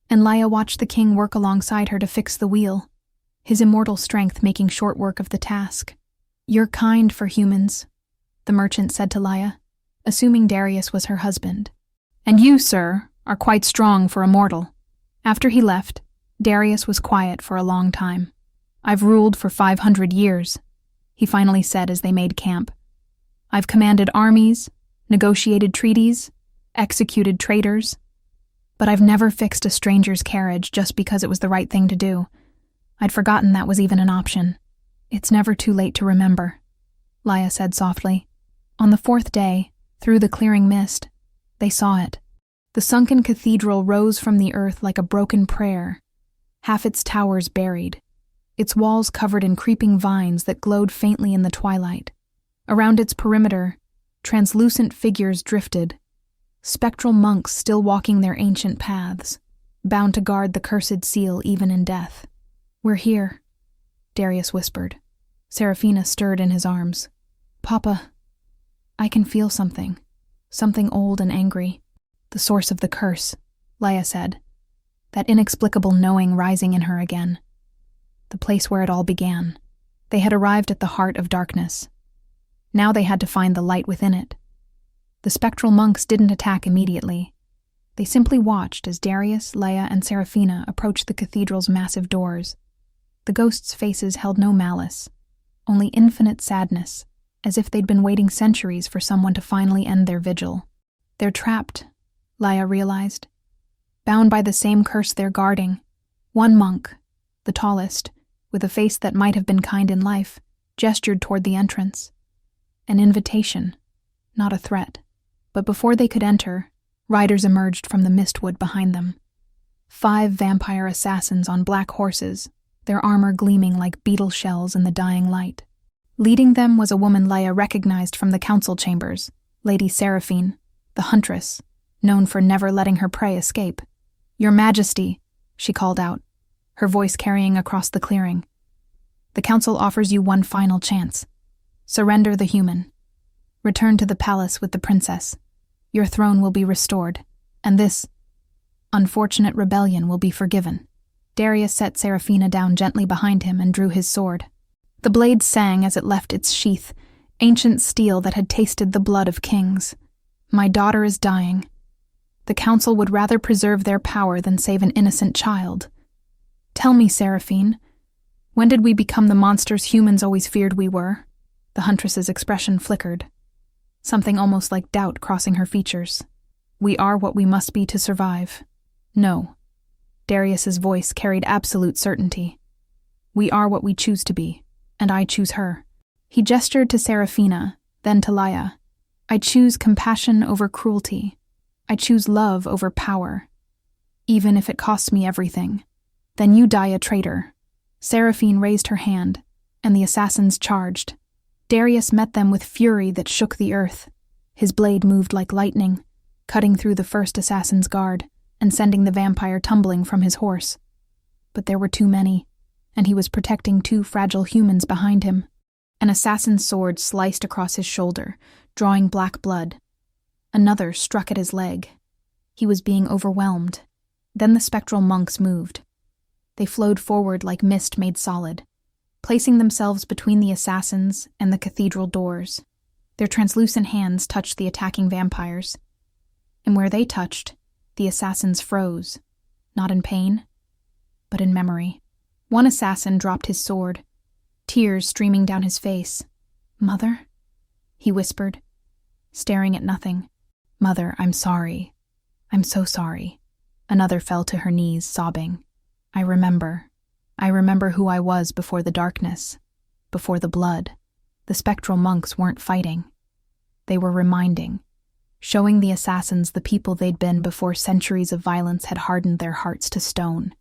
and Laia watched the king work alongside her to fix the wheel, his immortal strength making short work of the task. "You're kind for humans," the merchant said to Laia, assuming Darius was her husband. "And you, sir, are quite strong for a mortal." After he left, Darius was quiet for a long time. "I've ruled for 500 years, he finally said as they made camp. "I've commanded armies, negotiated treaties, executed traitors, but I've never fixed a stranger's carriage just because it was the right thing to do. I'd forgotten that was even an option." "It's never too late to remember," Laia said softly. On the fourth day, through the clearing mist, they saw it. The sunken cathedral rose from the earth like a broken prayer, half its towers buried, its walls covered in creeping vines that glowed faintly in the twilight. Around its perimeter, translucent figures drifted, spectral monks still walking their ancient paths, bound to guard the cursed seal even in death. "We're here," Darius whispered. Seraphina stirred in his arms. "Papa, I can feel something old and angry." "The source of the curse," Laia said, that inexplicable knowing rising in her again. The place where it all began. They had arrived at the heart of darkness. Now they had to find the light within it. The spectral monks didn't attack immediately. They simply watched as Darius, Laia, and Seraphina approached the cathedral's massive doors. The ghosts' faces held no malice, only infinite sadness, as if they'd been waiting centuries for someone to finally end their vigil. "They're trapped," Laia realized, "bound by the same curse they're guarding." One monk, the tallest, with a face that might have been kind in life, gestured toward the entrance. An invitation, not a threat. But before they could enter, riders emerged from the mistwood behind them. 5 vampire assassins on black horses, their armor gleaming like beetle shells in the dying light. Leading them was a woman Laia recognized from the council chambers, Lady Seraphine, the huntress, known for never letting her prey escape. "Your Majesty," she called out, her voice carrying across the clearing. "The council offers you one final chance. Surrender the human. Return to the palace with the princess. Your throne will be restored, and this unfortunate rebellion will be forgiven." Darius set Seraphina down gently behind him and drew his sword. The blade sang as it left its sheath, ancient steel that had tasted the blood of kings. "My daughter is dying. The council would rather preserve their power than save an innocent child. Tell me, Seraphine, when did we become the monsters humans always feared we were?" The huntress's expression flickered, something almost like doubt crossing her features. "We are what we must be to survive." "No." Darius's voice carried absolute certainty. "We are what we choose to be, and I choose her." He gestured to Seraphina, then to Laia. "I choose compassion over cruelty. I choose love over power, even if it costs me everything. Then you die a traitor." Seraphine raised her hand, and the assassins charged. Darius met them with fury that shook the earth. His blade moved like lightning, cutting through the first assassin's guard and sending the vampire tumbling from his horse. But there were too many, and he was protecting 2 fragile humans behind him. An assassin's sword sliced across his shoulder, drawing black blood. Another struck at his leg. He was being overwhelmed. Then the spectral monks moved. They flowed forward like mist made solid, placing themselves between the assassins and the cathedral doors. Their translucent hands touched the attacking vampires. And where they touched, the assassins froze, not in pain, but in memory. One assassin dropped his sword, tears streaming down his face. "Mother?" he whispered, staring at nothing. "Mother, I'm sorry. I'm so sorry." Another fell to her knees, sobbing. I remember who I was before the darkness, before the blood." The spectral monks weren't fighting. They were reminding, showing the assassins the people they'd been before centuries of violence had hardened their hearts to stone.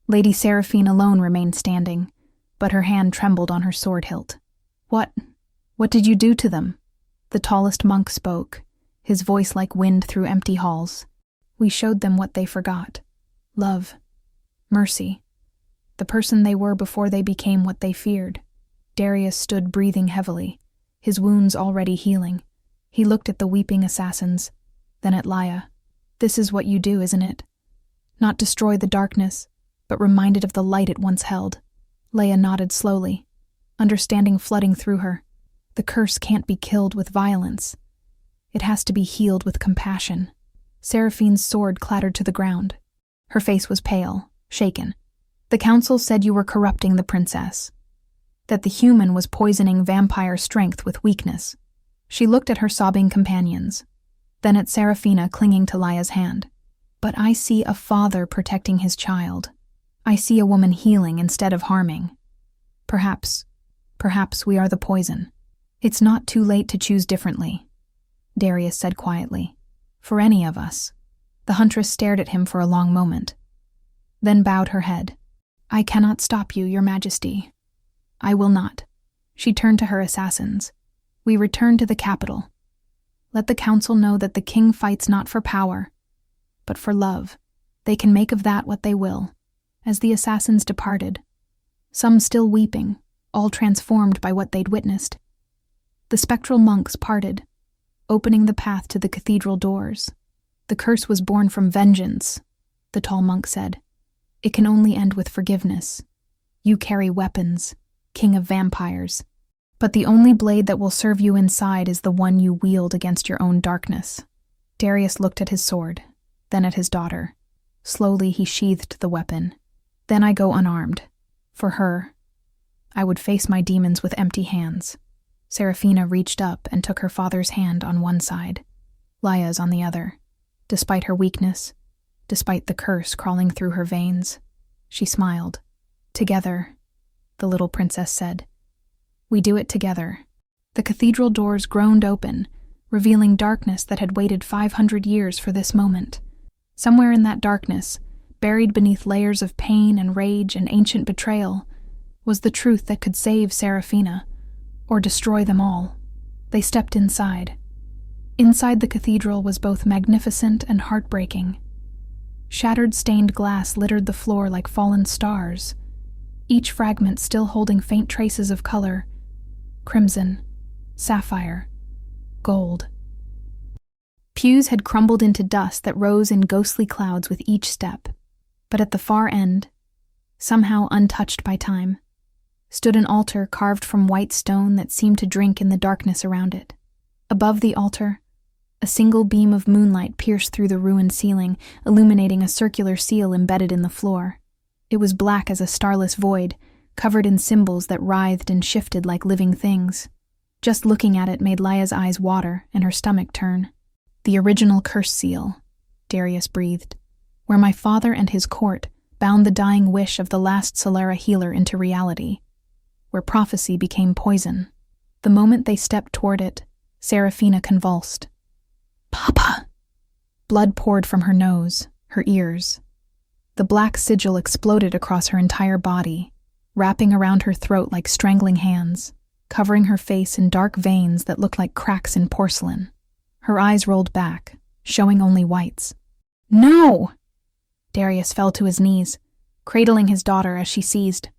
Lady Seraphine alone remained standing, but her hand trembled on her sword hilt. What did you do to them?" The tallest monk spoke, his voice like wind through empty halls. "We showed them what they forgot. Love. Mercy. The person they were before they became what they feared." Darius stood breathing heavily, his wounds already healing. He looked at the weeping assassins, then at Laia. "This is what you do, isn't it? Not destroy the darkness, but remind it of the light it once held." Laia nodded slowly, understanding flooding through her. The curse can't be killed with violence. It has to be healed with compassion. Seraphine's sword clattered to the ground. Her face was pale, shaken. "The council said you were corrupting the princess, that the human was poisoning vampire strength with weakness." She looked at her sobbing companions, then at Seraphina clinging to Laia's hand. "But I see a father protecting his child. I see a woman healing instead of harming. Perhaps we are the poison. It's not too late to choose differently," Darius said quietly. "For any of us." The huntress stared at him for a long moment, then bowed her head. "I cannot stop you, Your Majesty. I will not." She turned to her assassins. "We return to the capital. Let the council know that the king fights not for power, but for love. They can make of that what they will." As the assassins departed, some still weeping, all transformed by what they'd witnessed, the spectral monks parted, opening the path to the cathedral doors. "The curse was born from vengeance," the tall monk said. "It can only end with forgiveness. You carry weapons, king of vampires, but the only blade that will serve you inside is the one you wield against your own darkness." Darius looked at his sword, then at his daughter. Slowly he sheathed the weapon. "Then I go unarmed. For her, I would face my demons with empty hands." Seraphina reached up and took her father's hand on one side, Laia's on the other. Despite her weakness, despite the curse crawling through her veins, she smiled. "Together," the little princess said. "We do it together." The cathedral doors groaned open, revealing darkness that had waited 500 years for this moment. Somewhere in that darkness, buried beneath layers of pain and rage and ancient betrayal, was the truth that could save Seraphina, or destroy them all. They stepped inside. Inside the cathedral was both magnificent and heartbreaking. Shattered stained glass littered the floor like fallen stars, each fragment still holding faint traces of color: crimson, sapphire, gold. Pews had crumbled into dust that rose in ghostly clouds with each step. But at the far end, somehow untouched by time, stood an altar carved from white stone that seemed to drink in the darkness around it. Above the altar, a single beam of moonlight pierced through the ruined ceiling, illuminating a circular seal embedded in the floor. It was black as a starless void, covered in symbols that writhed and shifted like living things. Just looking at it made Laia's eyes water and her stomach turn. "The original curse seal," Darius breathed, "where my father and his court bound the dying wish of the last Solera healer into reality, where prophecy became poison." The moment they stepped toward it, Seraphina convulsed. "Papa!" Blood poured from her nose, her ears. The black sigil exploded across her entire body, wrapping around her throat like strangling hands, covering her face in dark veins that looked like cracks in porcelain. Her eyes rolled back, showing only whites. "No!" Darius fell to his knees, cradling his daughter as she seized.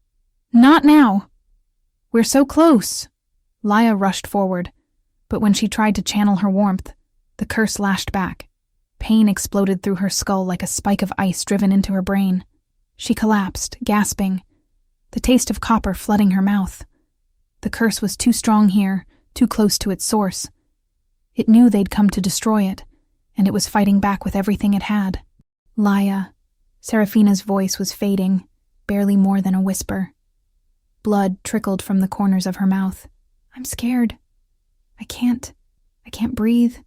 "Not now! We're so close. Laya rushed forward, but when she tried to channel her warmth, the curse lashed back. Pain exploded through her skull like a spike of ice driven into her brain. She collapsed, gasping, the taste of copper flooding her mouth. The curse was too strong here, too close to its source. It knew they'd come to destroy it, and it was fighting back with everything it had. Laya. Serafina's voice was fading, barely more than a whisper. Blood trickled from the corners of her mouth. I'm scared. I can't breathe.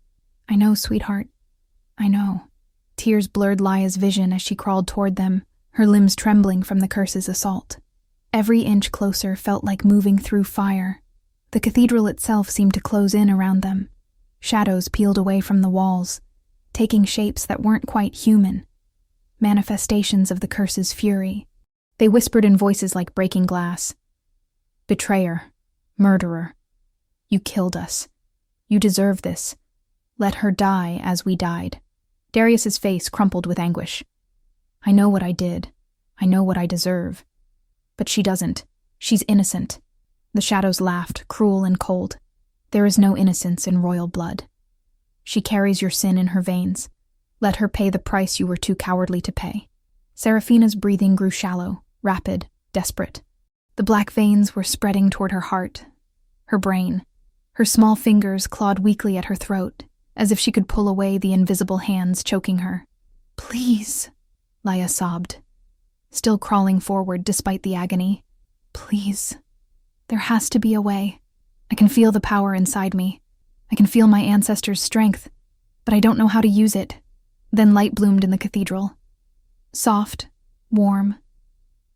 I know, sweetheart. I know. Tears blurred Laya's vision as she crawled toward them, her limbs trembling from the curse's assault. Every inch closer felt like moving through fire. The cathedral itself seemed to close in around them. Shadows peeled away from the walls, taking shapes that weren't quite human. Manifestations of the curse's fury. They whispered in voices like breaking glass. Betrayer. Murderer. You killed us. You deserve this. Let her die as we died. Darius's face crumpled with anguish. I know what I did. I know what I deserve. But she doesn't. She's innocent. The shadows laughed, cruel and cold. There is no innocence in royal blood. She carries your sin in her veins. Let her pay the price you were too cowardly to pay. Serafina's breathing grew shallow, rapid, desperate. The black veins were spreading toward her heart, her brain. Her small fingers clawed weakly at her throat, as if she could pull away the invisible hands choking her. Please, Laya sobbed, still crawling forward despite the agony. Please. There has to be a way. I can feel the power inside me. I can feel my ancestors' strength, but I don't know how to use it. Then light bloomed in the cathedral. Soft, warm,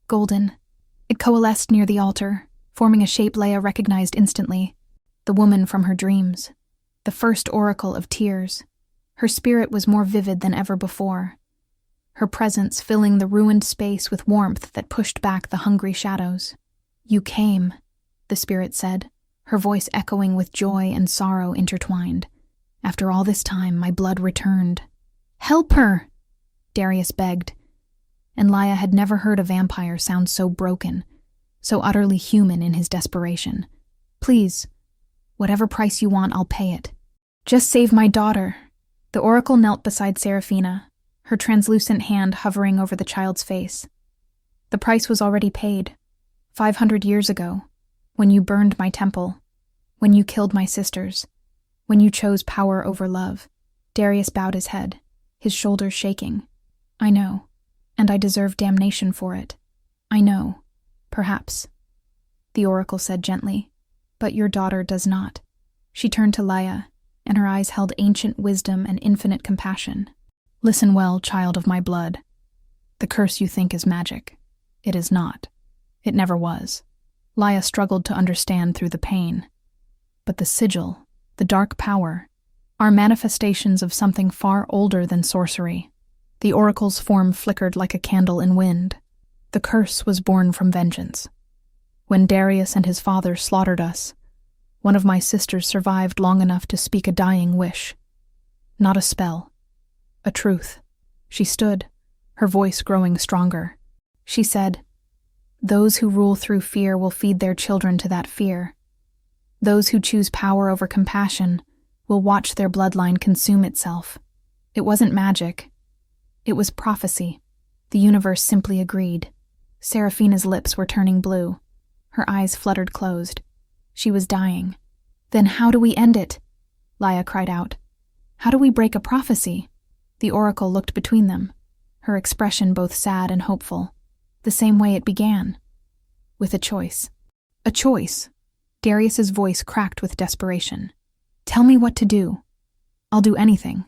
golden. It coalesced near the altar, forming a shape Laya recognized instantly. The woman from her dreams. The first oracle of tears. Her spirit was more vivid than ever before. Her presence filling the ruined space with warmth that pushed back the hungry shadows. You came, the spirit said, her voice echoing with joy and sorrow intertwined. After all this time, my blood returned. Help her, Darius begged. And Laya had never heard a vampire sound so broken, so utterly human in his desperation. Please, whatever price you want, I'll pay it. Just save my daughter. The oracle knelt beside Serafina, her translucent hand hovering over the child's face. The price was already paid, 500 years ago, when you burned my temple, when you killed my sisters, when you chose power over love. Darius bowed his head, his shoulders shaking. I know, and I deserve damnation for it. I know, perhaps, the oracle said gently, but your daughter does not. She turned to Laya, and her eyes held ancient wisdom and infinite compassion. Listen well, child of my blood. The curse you think is magic. It is not. It never was. Laya struggled to understand through the pain. But the sigil, the dark power, are manifestations of something far older than sorcery. The oracle's form flickered like a candle in wind. The curse was born from vengeance. When Darius and his father slaughtered us, one of my sisters survived long enough to speak a dying wish. Not a spell. A truth. She stood, her voice growing stronger. She said, "Those who rule through fear will feed their children to that fear. Those who choose power over compassion will watch their bloodline consume itself." It wasn't magic. It was prophecy. The universe simply agreed. Serafina's lips were turning blue. Her eyes fluttered closed. She was dying. Then how do we end it? Laya cried out. How do we break a prophecy? The oracle looked between them, her expression both sad and hopeful, the same way it began, with a choice. A choice. Darius's voice cracked with desperation. Tell me what to do. I'll do anything.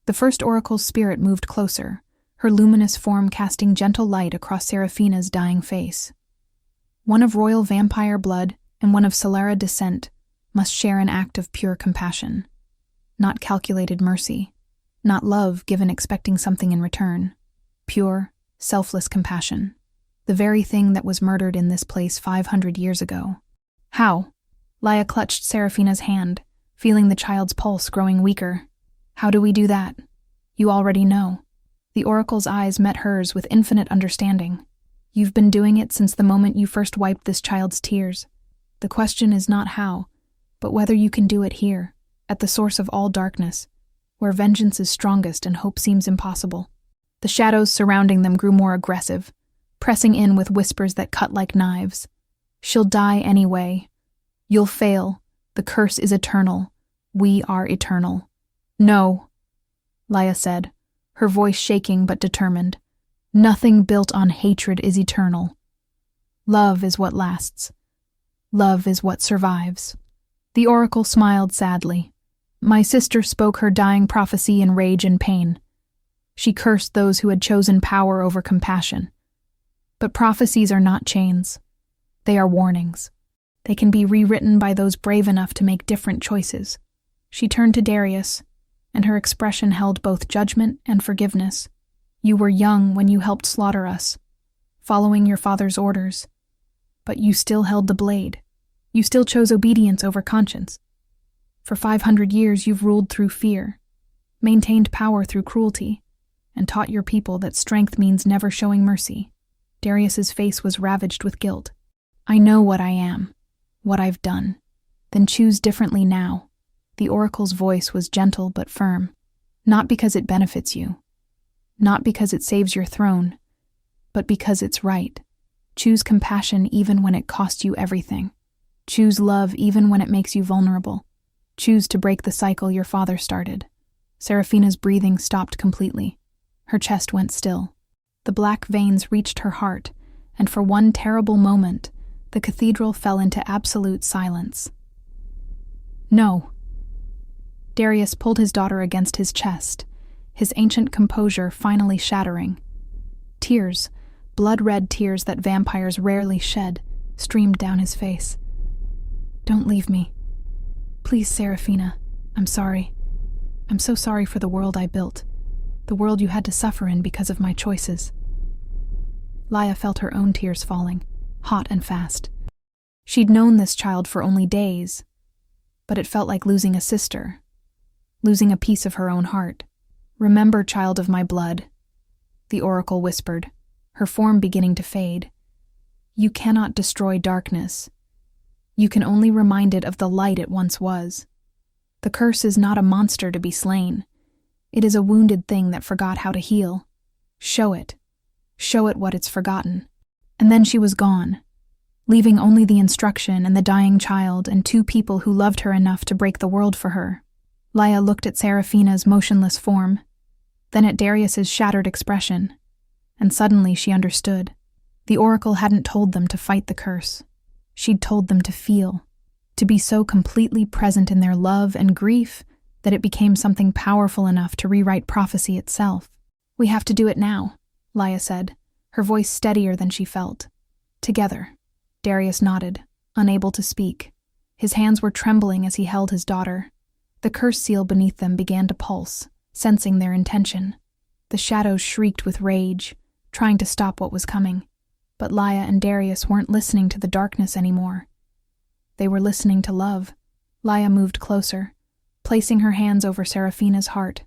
The first oracle's spirit moved closer, her luminous form casting gentle light across Serafina's dying face. One of royal vampire blood and one of Solera descent must share an act of pure compassion. Not calculated mercy, not love given expecting something in return. Pure, selfless compassion. The very thing that was murdered in this place 500 years ago. How? Laya clutched Serafina's hand, feeling the child's pulse growing weaker. How do we do that? You already know. The oracle's eyes met hers with infinite understanding. You've been doing it since the moment you first wiped this child's tears. The question is not how, but whether you can do it here, at the source of all darkness, where vengeance is strongest and hope seems impossible. The shadows surrounding them grew more aggressive, pressing in with whispers that cut like knives. She'll die anyway. You'll fail. The curse is eternal. We are eternal. No, Laia said, her voice shaking but determined. Nothing built on hatred is eternal. Love is what lasts. Love is what survives. The oracle smiled sadly. My sister spoke her dying prophecy in rage and pain. She cursed those who had chosen power over compassion. But prophecies are not chains. They are warnings. They can be rewritten by those brave enough to make different choices. She turned to Darius, and her expression held both judgment and forgiveness. You were young when you helped slaughter us, following your father's orders. But you still held the blade. You still chose obedience over conscience. For 500 years you've ruled through fear, maintained power through cruelty, and taught your people that strength means never showing mercy. Darius's face was ravaged with guilt. I know what I am, what I've done. Then choose differently now. The oracle's voice was gentle but firm. Not because it benefits you. Not because it saves your throne. But because it's right. Choose compassion even when it costs you everything. Choose love even when it makes you vulnerable. Choose to break the cycle your father started. Seraphina's breathing stopped completely. Her chest went still. The black veins reached her heart, and for one terrible moment, the cathedral fell into absolute silence. No. Darius pulled his daughter against his chest, his ancient composure finally shattering. Tears, blood-red tears that vampires rarely shed, streamed down his face. Don't leave me. Please, Seraphina. I'm sorry. I'm so sorry for the world I built, the world you had to suffer in because of my choices. Laia felt her own tears falling, hot and fast. She'd known this child for only days, but it felt like losing a sister, losing a piece of her own heart. Remember, child of my blood, the oracle whispered, her form beginning to fade. You cannot destroy darkness. You can only remind it of the light it once was. The curse is not a monster to be slain. It is a wounded thing that forgot how to heal. Show it. Show it what it's forgotten. And then she was gone, leaving only the instruction and the dying child and two people who loved her enough to break the world for her. Laia looked at Seraphina's motionless form, then at Darius's shattered expression, and suddenly she understood. The oracle hadn't told them to fight the curse. She'd told them to feel, to be so completely present in their love and grief that it became something powerful enough to rewrite prophecy itself. We have to do it now, Laia said, her voice steadier than she felt. Together. Darius nodded, unable to speak. His hands were trembling as he held his daughter. The curse seal beneath them began to pulse, sensing their intention. The shadows shrieked with rage, trying to stop what was coming. But Laia and Darius weren't listening to the darkness anymore. They were listening to love. Laia moved closer, placing her hands over Seraphina's heart.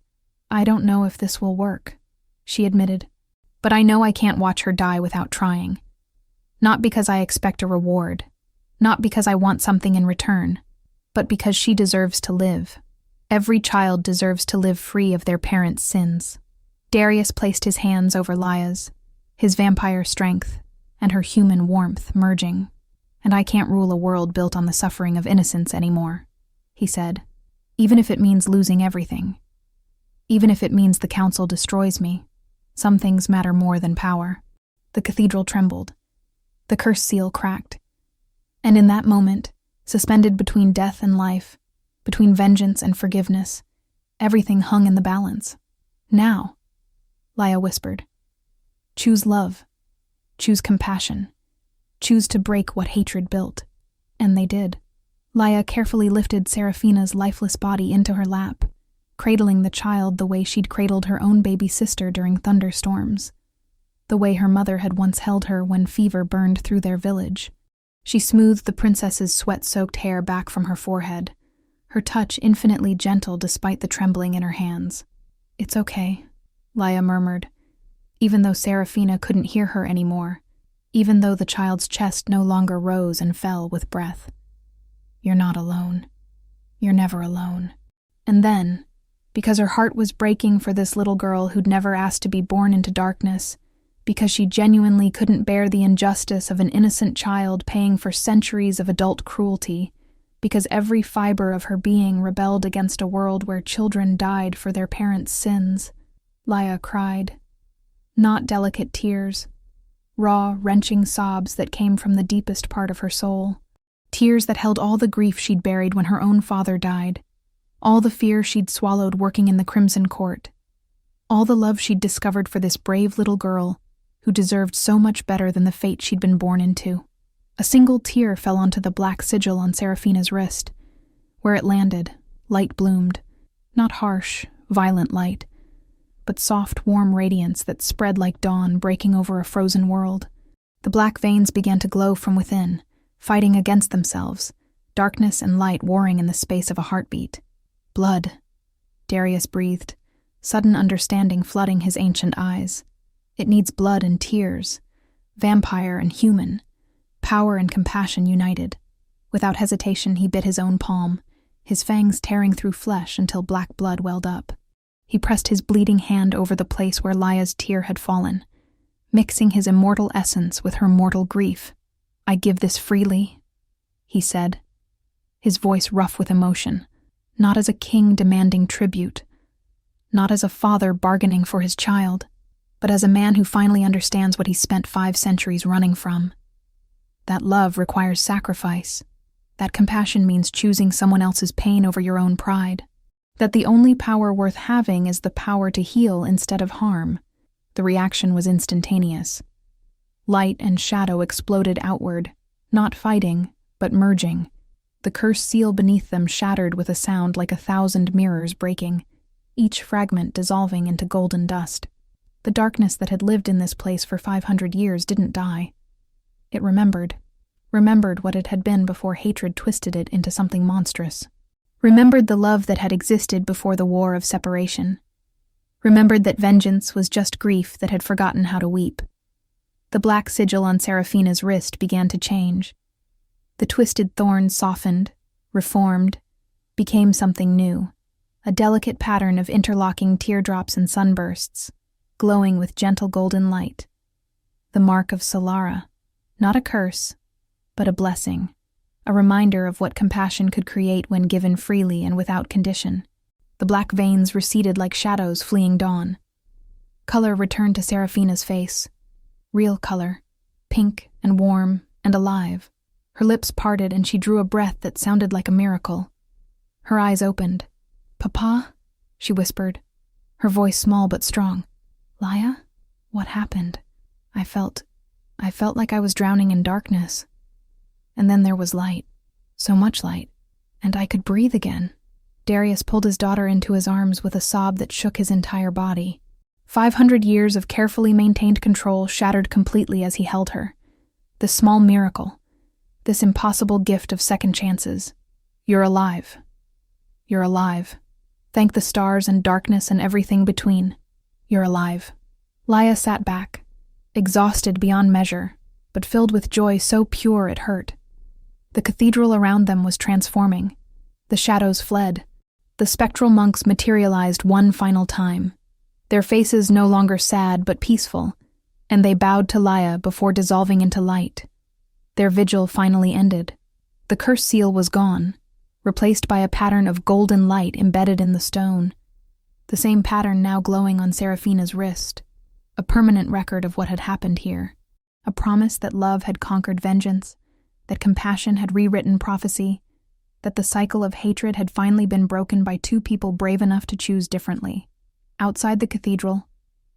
I don't know if this will work, she admitted. But I know I can't watch her die without trying. Not because I expect a reward, not because I want something in return, but because she deserves to live. Every child deserves to live free of their parents' sins. Darius placed his hands over Laia's, his vampire strength and her human warmth merging. And I can't rule a world built on the suffering of innocence anymore, he said, even if it means losing everything. Even if it means the council destroys me. Some things matter more than power. The cathedral trembled. The curse seal cracked. And in that moment, suspended between death and life, between vengeance and forgiveness, everything hung in the balance. Now, Laia whispered, choose love. Choose compassion. Choose to break what hatred built. And they did. Laia carefully lifted Seraphina's lifeless body into her lap, cradling the child the way she'd cradled her own baby sister during thunderstorms, the way her mother had once held her when fever burned through their village. She smoothed the princess's sweat-soaked hair back from her forehead, her touch infinitely gentle despite the trembling in her hands. It's okay, Laia murmured, even though Seraphina couldn't hear her anymore, even though the child's chest no longer rose and fell with breath. You're not alone. You're never alone. And then, because her heart was breaking for this little girl who'd never asked to be born into darkness, because she genuinely couldn't bear the injustice of an innocent child paying for centuries of adult cruelty, because every fiber of her being rebelled against a world where children died for their parents' sins, Laya cried. Not delicate tears, raw, wrenching sobs that came from the deepest part of her soul. Tears that held all the grief she'd buried when her own father died, all the fear she'd swallowed working in the Crimson Court, all the love she'd discovered for this brave little girl who deserved so much better than the fate she'd been born into. A single tear fell onto the black sigil on Seraphina's wrist. Where it landed, light bloomed, not harsh, violent light, but soft, warm radiance that spread like dawn breaking over a frozen world. The black veins began to glow from within, fighting against themselves, darkness and light warring in the space of a heartbeat. Blood, Darius breathed, sudden understanding flooding his ancient eyes. It needs blood and tears, vampire and human, power and compassion united. Without hesitation, he bit his own palm, his fangs tearing through flesh until black blood welled up. He pressed his bleeding hand over the place where Laya's tear had fallen, mixing his immortal essence with her mortal grief. I give this freely, he said, his voice rough with emotion, not as a king demanding tribute, not as a father bargaining for his child, but as a man who finally understands what he spent 5 centuries running from. That love requires sacrifice. That compassion means choosing someone else's pain over your own pride. That the only power worth having is the power to heal instead of harm. The reaction was instantaneous. Light and shadow exploded outward, not fighting, but merging. The cursed seal beneath them shattered with a sound like 1,000 mirrors breaking, each fragment dissolving into golden dust. The darkness that had lived in this place for 500 years didn't die. It remembered what it had been before hatred twisted it into something monstrous. Remembered the love that had existed before the war of separation. Remembered that vengeance was just grief that had forgotten how to weep. The black sigil on Seraphina's wrist began to change. The twisted thorns softened, reformed, became something new, a delicate pattern of interlocking teardrops and sunbursts, glowing with gentle golden light. The mark of Solara, not a curse, but a blessing, a reminder of what compassion could create when given freely and without condition. The black veins receded like shadows fleeing dawn. Color returned to Seraphina's face. Real color, pink and warm and alive. Her lips parted and she drew a breath that sounded like a miracle. Her eyes opened. "Papa?" she whispered, her voice small but strong. "Laya? What happened? I felt like I was drowning in darkness. And then there was light, so much light, and I could breathe again." Darius pulled his daughter into his arms with a sob that shook his entire body. 500 years of carefully maintained control shattered completely as he held her. This small miracle, this impossible gift of second chances. You're alive. You're alive. Thank the stars and darkness and everything between. You're alive. Laya sat back, exhausted beyond measure, but filled with joy so pure it hurt. The cathedral around them was transforming. The shadows fled. The spectral monks materialized one final time. Their faces no longer sad but peaceful, and they bowed to Laya before dissolving into light. Their vigil finally ended. The cursed seal was gone, replaced by a pattern of golden light embedded in the stone. The same pattern now glowing on Seraphina's wrist. A permanent record of what had happened here. A promise that love had conquered vengeance, that compassion had rewritten prophecy, that the cycle of hatred had finally been broken by 2 people brave enough to choose differently. Outside the cathedral,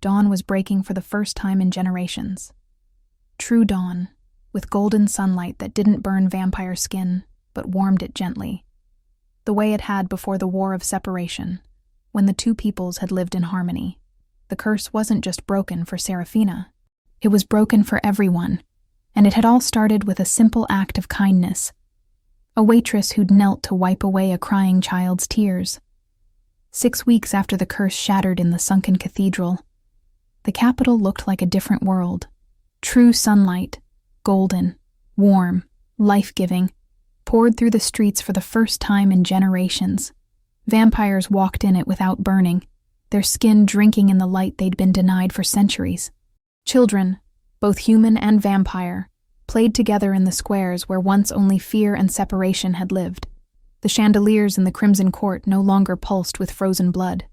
dawn was breaking for the first time in generations. True dawn, with golden sunlight that didn't burn vampire skin, but warmed it gently. The way it had before the war of separation, when the 2 peoples had lived in harmony. The curse wasn't just broken for Seraphina. It was broken for everyone, and it had all started with a simple act of kindness. A waitress who'd knelt to wipe away a crying child's tears. 6 weeks after the curse shattered in the sunken cathedral, the capital looked like a different world. True sunlight, golden, warm, life-giving, poured through the streets for the first time in generations. Vampires walked in it without burning, their skin drinking in the light they'd been denied for centuries. Children, both human and vampire, played together in the squares where once only fear and separation had lived. The chandeliers in the Crimson Court no longer pulsed with frozen blood.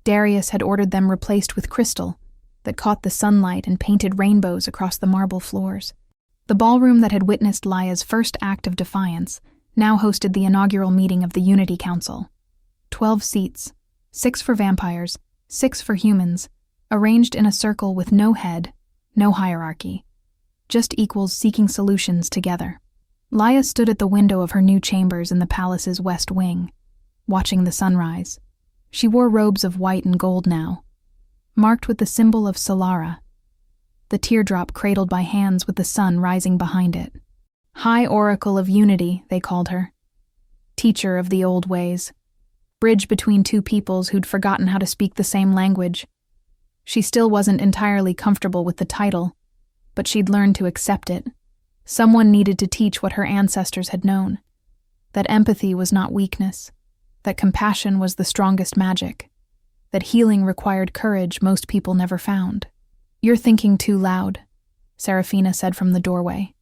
Darius had ordered them replaced with crystal that caught the sunlight and painted rainbows across the marble floors. The ballroom that had witnessed Laya's first act of defiance now hosted the inaugural meeting of the Unity Council. 12 seats, 6 for vampires, 6 for humans, arranged in a circle with no head, no hierarchy. Just equals seeking solutions together. Laya stood at the window of her new chambers in the palace's west wing, watching the sunrise. She wore robes of white and gold now, marked with the symbol of Solara, the teardrop cradled by hands with the sun rising behind it. High Oracle of Unity, they called her. Teacher of the old ways. Bridge between two peoples who'd forgotten how to speak the same language. She still wasn't entirely comfortable with the title, but she'd learned to accept it. Someone needed to teach what her ancestors had known. That empathy was not weakness. That compassion was the strongest magic. That healing required courage most people never found. "You're thinking too loud," Serafina said from the doorway.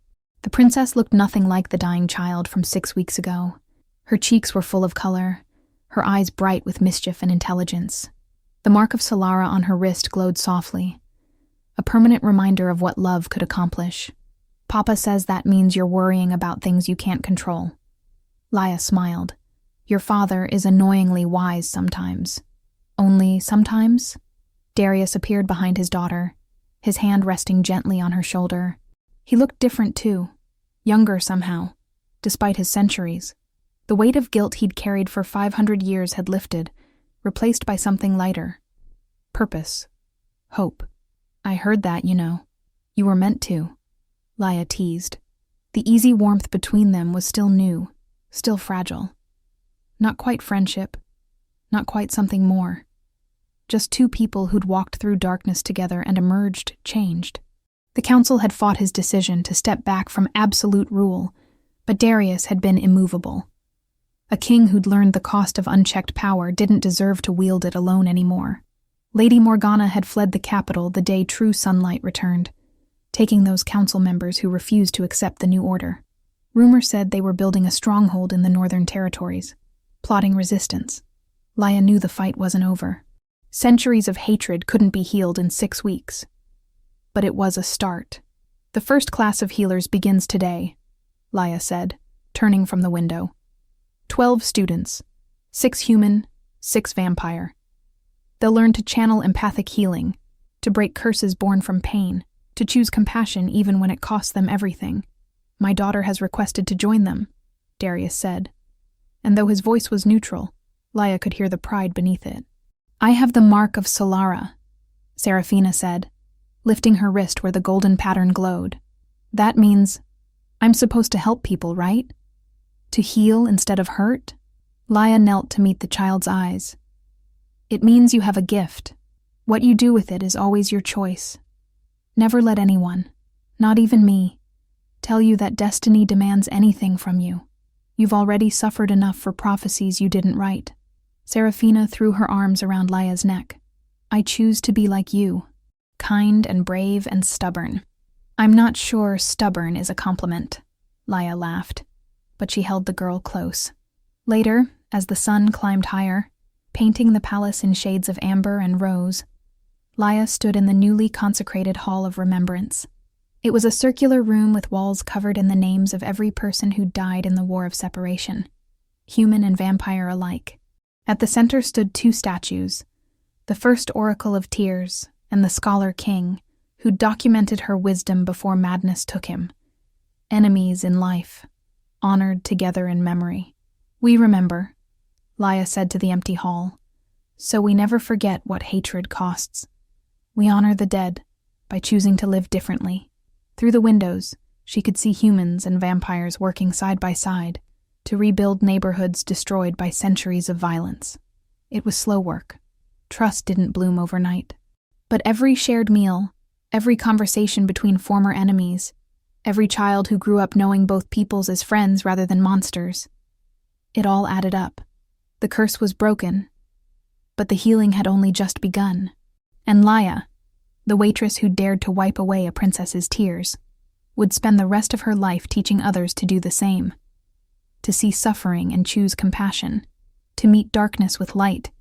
The princess looked nothing like the dying child from 6 weeks ago. Her cheeks were full of color, her eyes bright with mischief and intelligence. The mark of Solara on her wrist glowed softly, a permanent reminder of what love could accomplish. "Papa says that means you're worrying about things you can't control." Laya smiled. "Your father is annoyingly wise sometimes." "Only sometimes?" Darius appeared behind his daughter, his hand resting gently on her shoulder. He looked different too, younger somehow, despite his centuries. The weight of guilt he'd carried for 500 years had lifted, replaced by something lighter. Purpose. Hope. "I heard that, you know. You were meant to," Laya teased. The easy warmth between them was still new, still fragile. Not quite friendship, not quite something more. Just two people who'd walked through darkness together and emerged changed. The council had fought his decision to step back from absolute rule, but Darius had been immovable. A king who'd learned the cost of unchecked power didn't deserve to wield it alone anymore. Lady Morgana had fled the capital the day true sunlight returned, taking those council members who refused to accept the new order. Rumor said they were building a stronghold in the northern territories, plotting resistance. Laya knew the fight wasn't over. Centuries of hatred couldn't be healed in 6 weeks. But it was a start. "The first class of healers begins today," Laya said, turning from the window. 12 students, 6 human, 6 vampire. They'll learn to channel empathic healing, to break curses born from pain, to choose compassion even when it costs them everything. "My daughter has requested to join them," Darius said. And though his voice was neutral, Laya could hear the pride beneath it. "I have the mark of Solara," Serafina said, lifting her wrist where the golden pattern glowed. "That means I'm supposed to help people, right? To heal instead of hurt?" Laya knelt to meet the child's eyes. "It means you have a gift. What you do with it is always your choice. Never let anyone, not even me, tell you that destiny demands anything from you. You've already suffered enough for prophecies you didn't write." Serafina threw her arms around Laya's neck. "I choose to be like you, kind and brave and stubborn." "I'm not sure stubborn is a compliment," Laya laughed, but she held the girl close. Later, as the sun climbed higher, painting the palace in shades of amber and rose, Laya stood in the newly consecrated Hall of Remembrance. It was a circular room with walls covered in the names of every person who died in the War of Separation, human and vampire alike. At the center stood 2 statues, the first Oracle of Tears and the Scholar King, who documented her wisdom before madness took him. Enemies in life, honored together in memory. "We remember," Laya said to the empty hall, "so we never forget what hatred costs. We honor the dead by choosing to live differently." Through the windows, she could see humans and vampires working side by side to rebuild neighborhoods destroyed by centuries of violence. It was slow work. Trust didn't bloom overnight. But every shared meal, every conversation between former enemies, Every child who grew up knowing both peoples as friends rather than monsters. It all added up. The curse was broken, but the healing had only just begun. And Laya, the waitress who dared to wipe away a princess's tears, would spend the rest of her life teaching others to do the same, to see suffering and choose compassion, to meet darkness with light,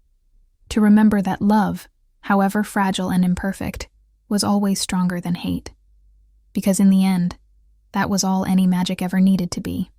to remember that love, however fragile and imperfect, was always stronger than hate. Because in the end, that was all any magic ever needed to be.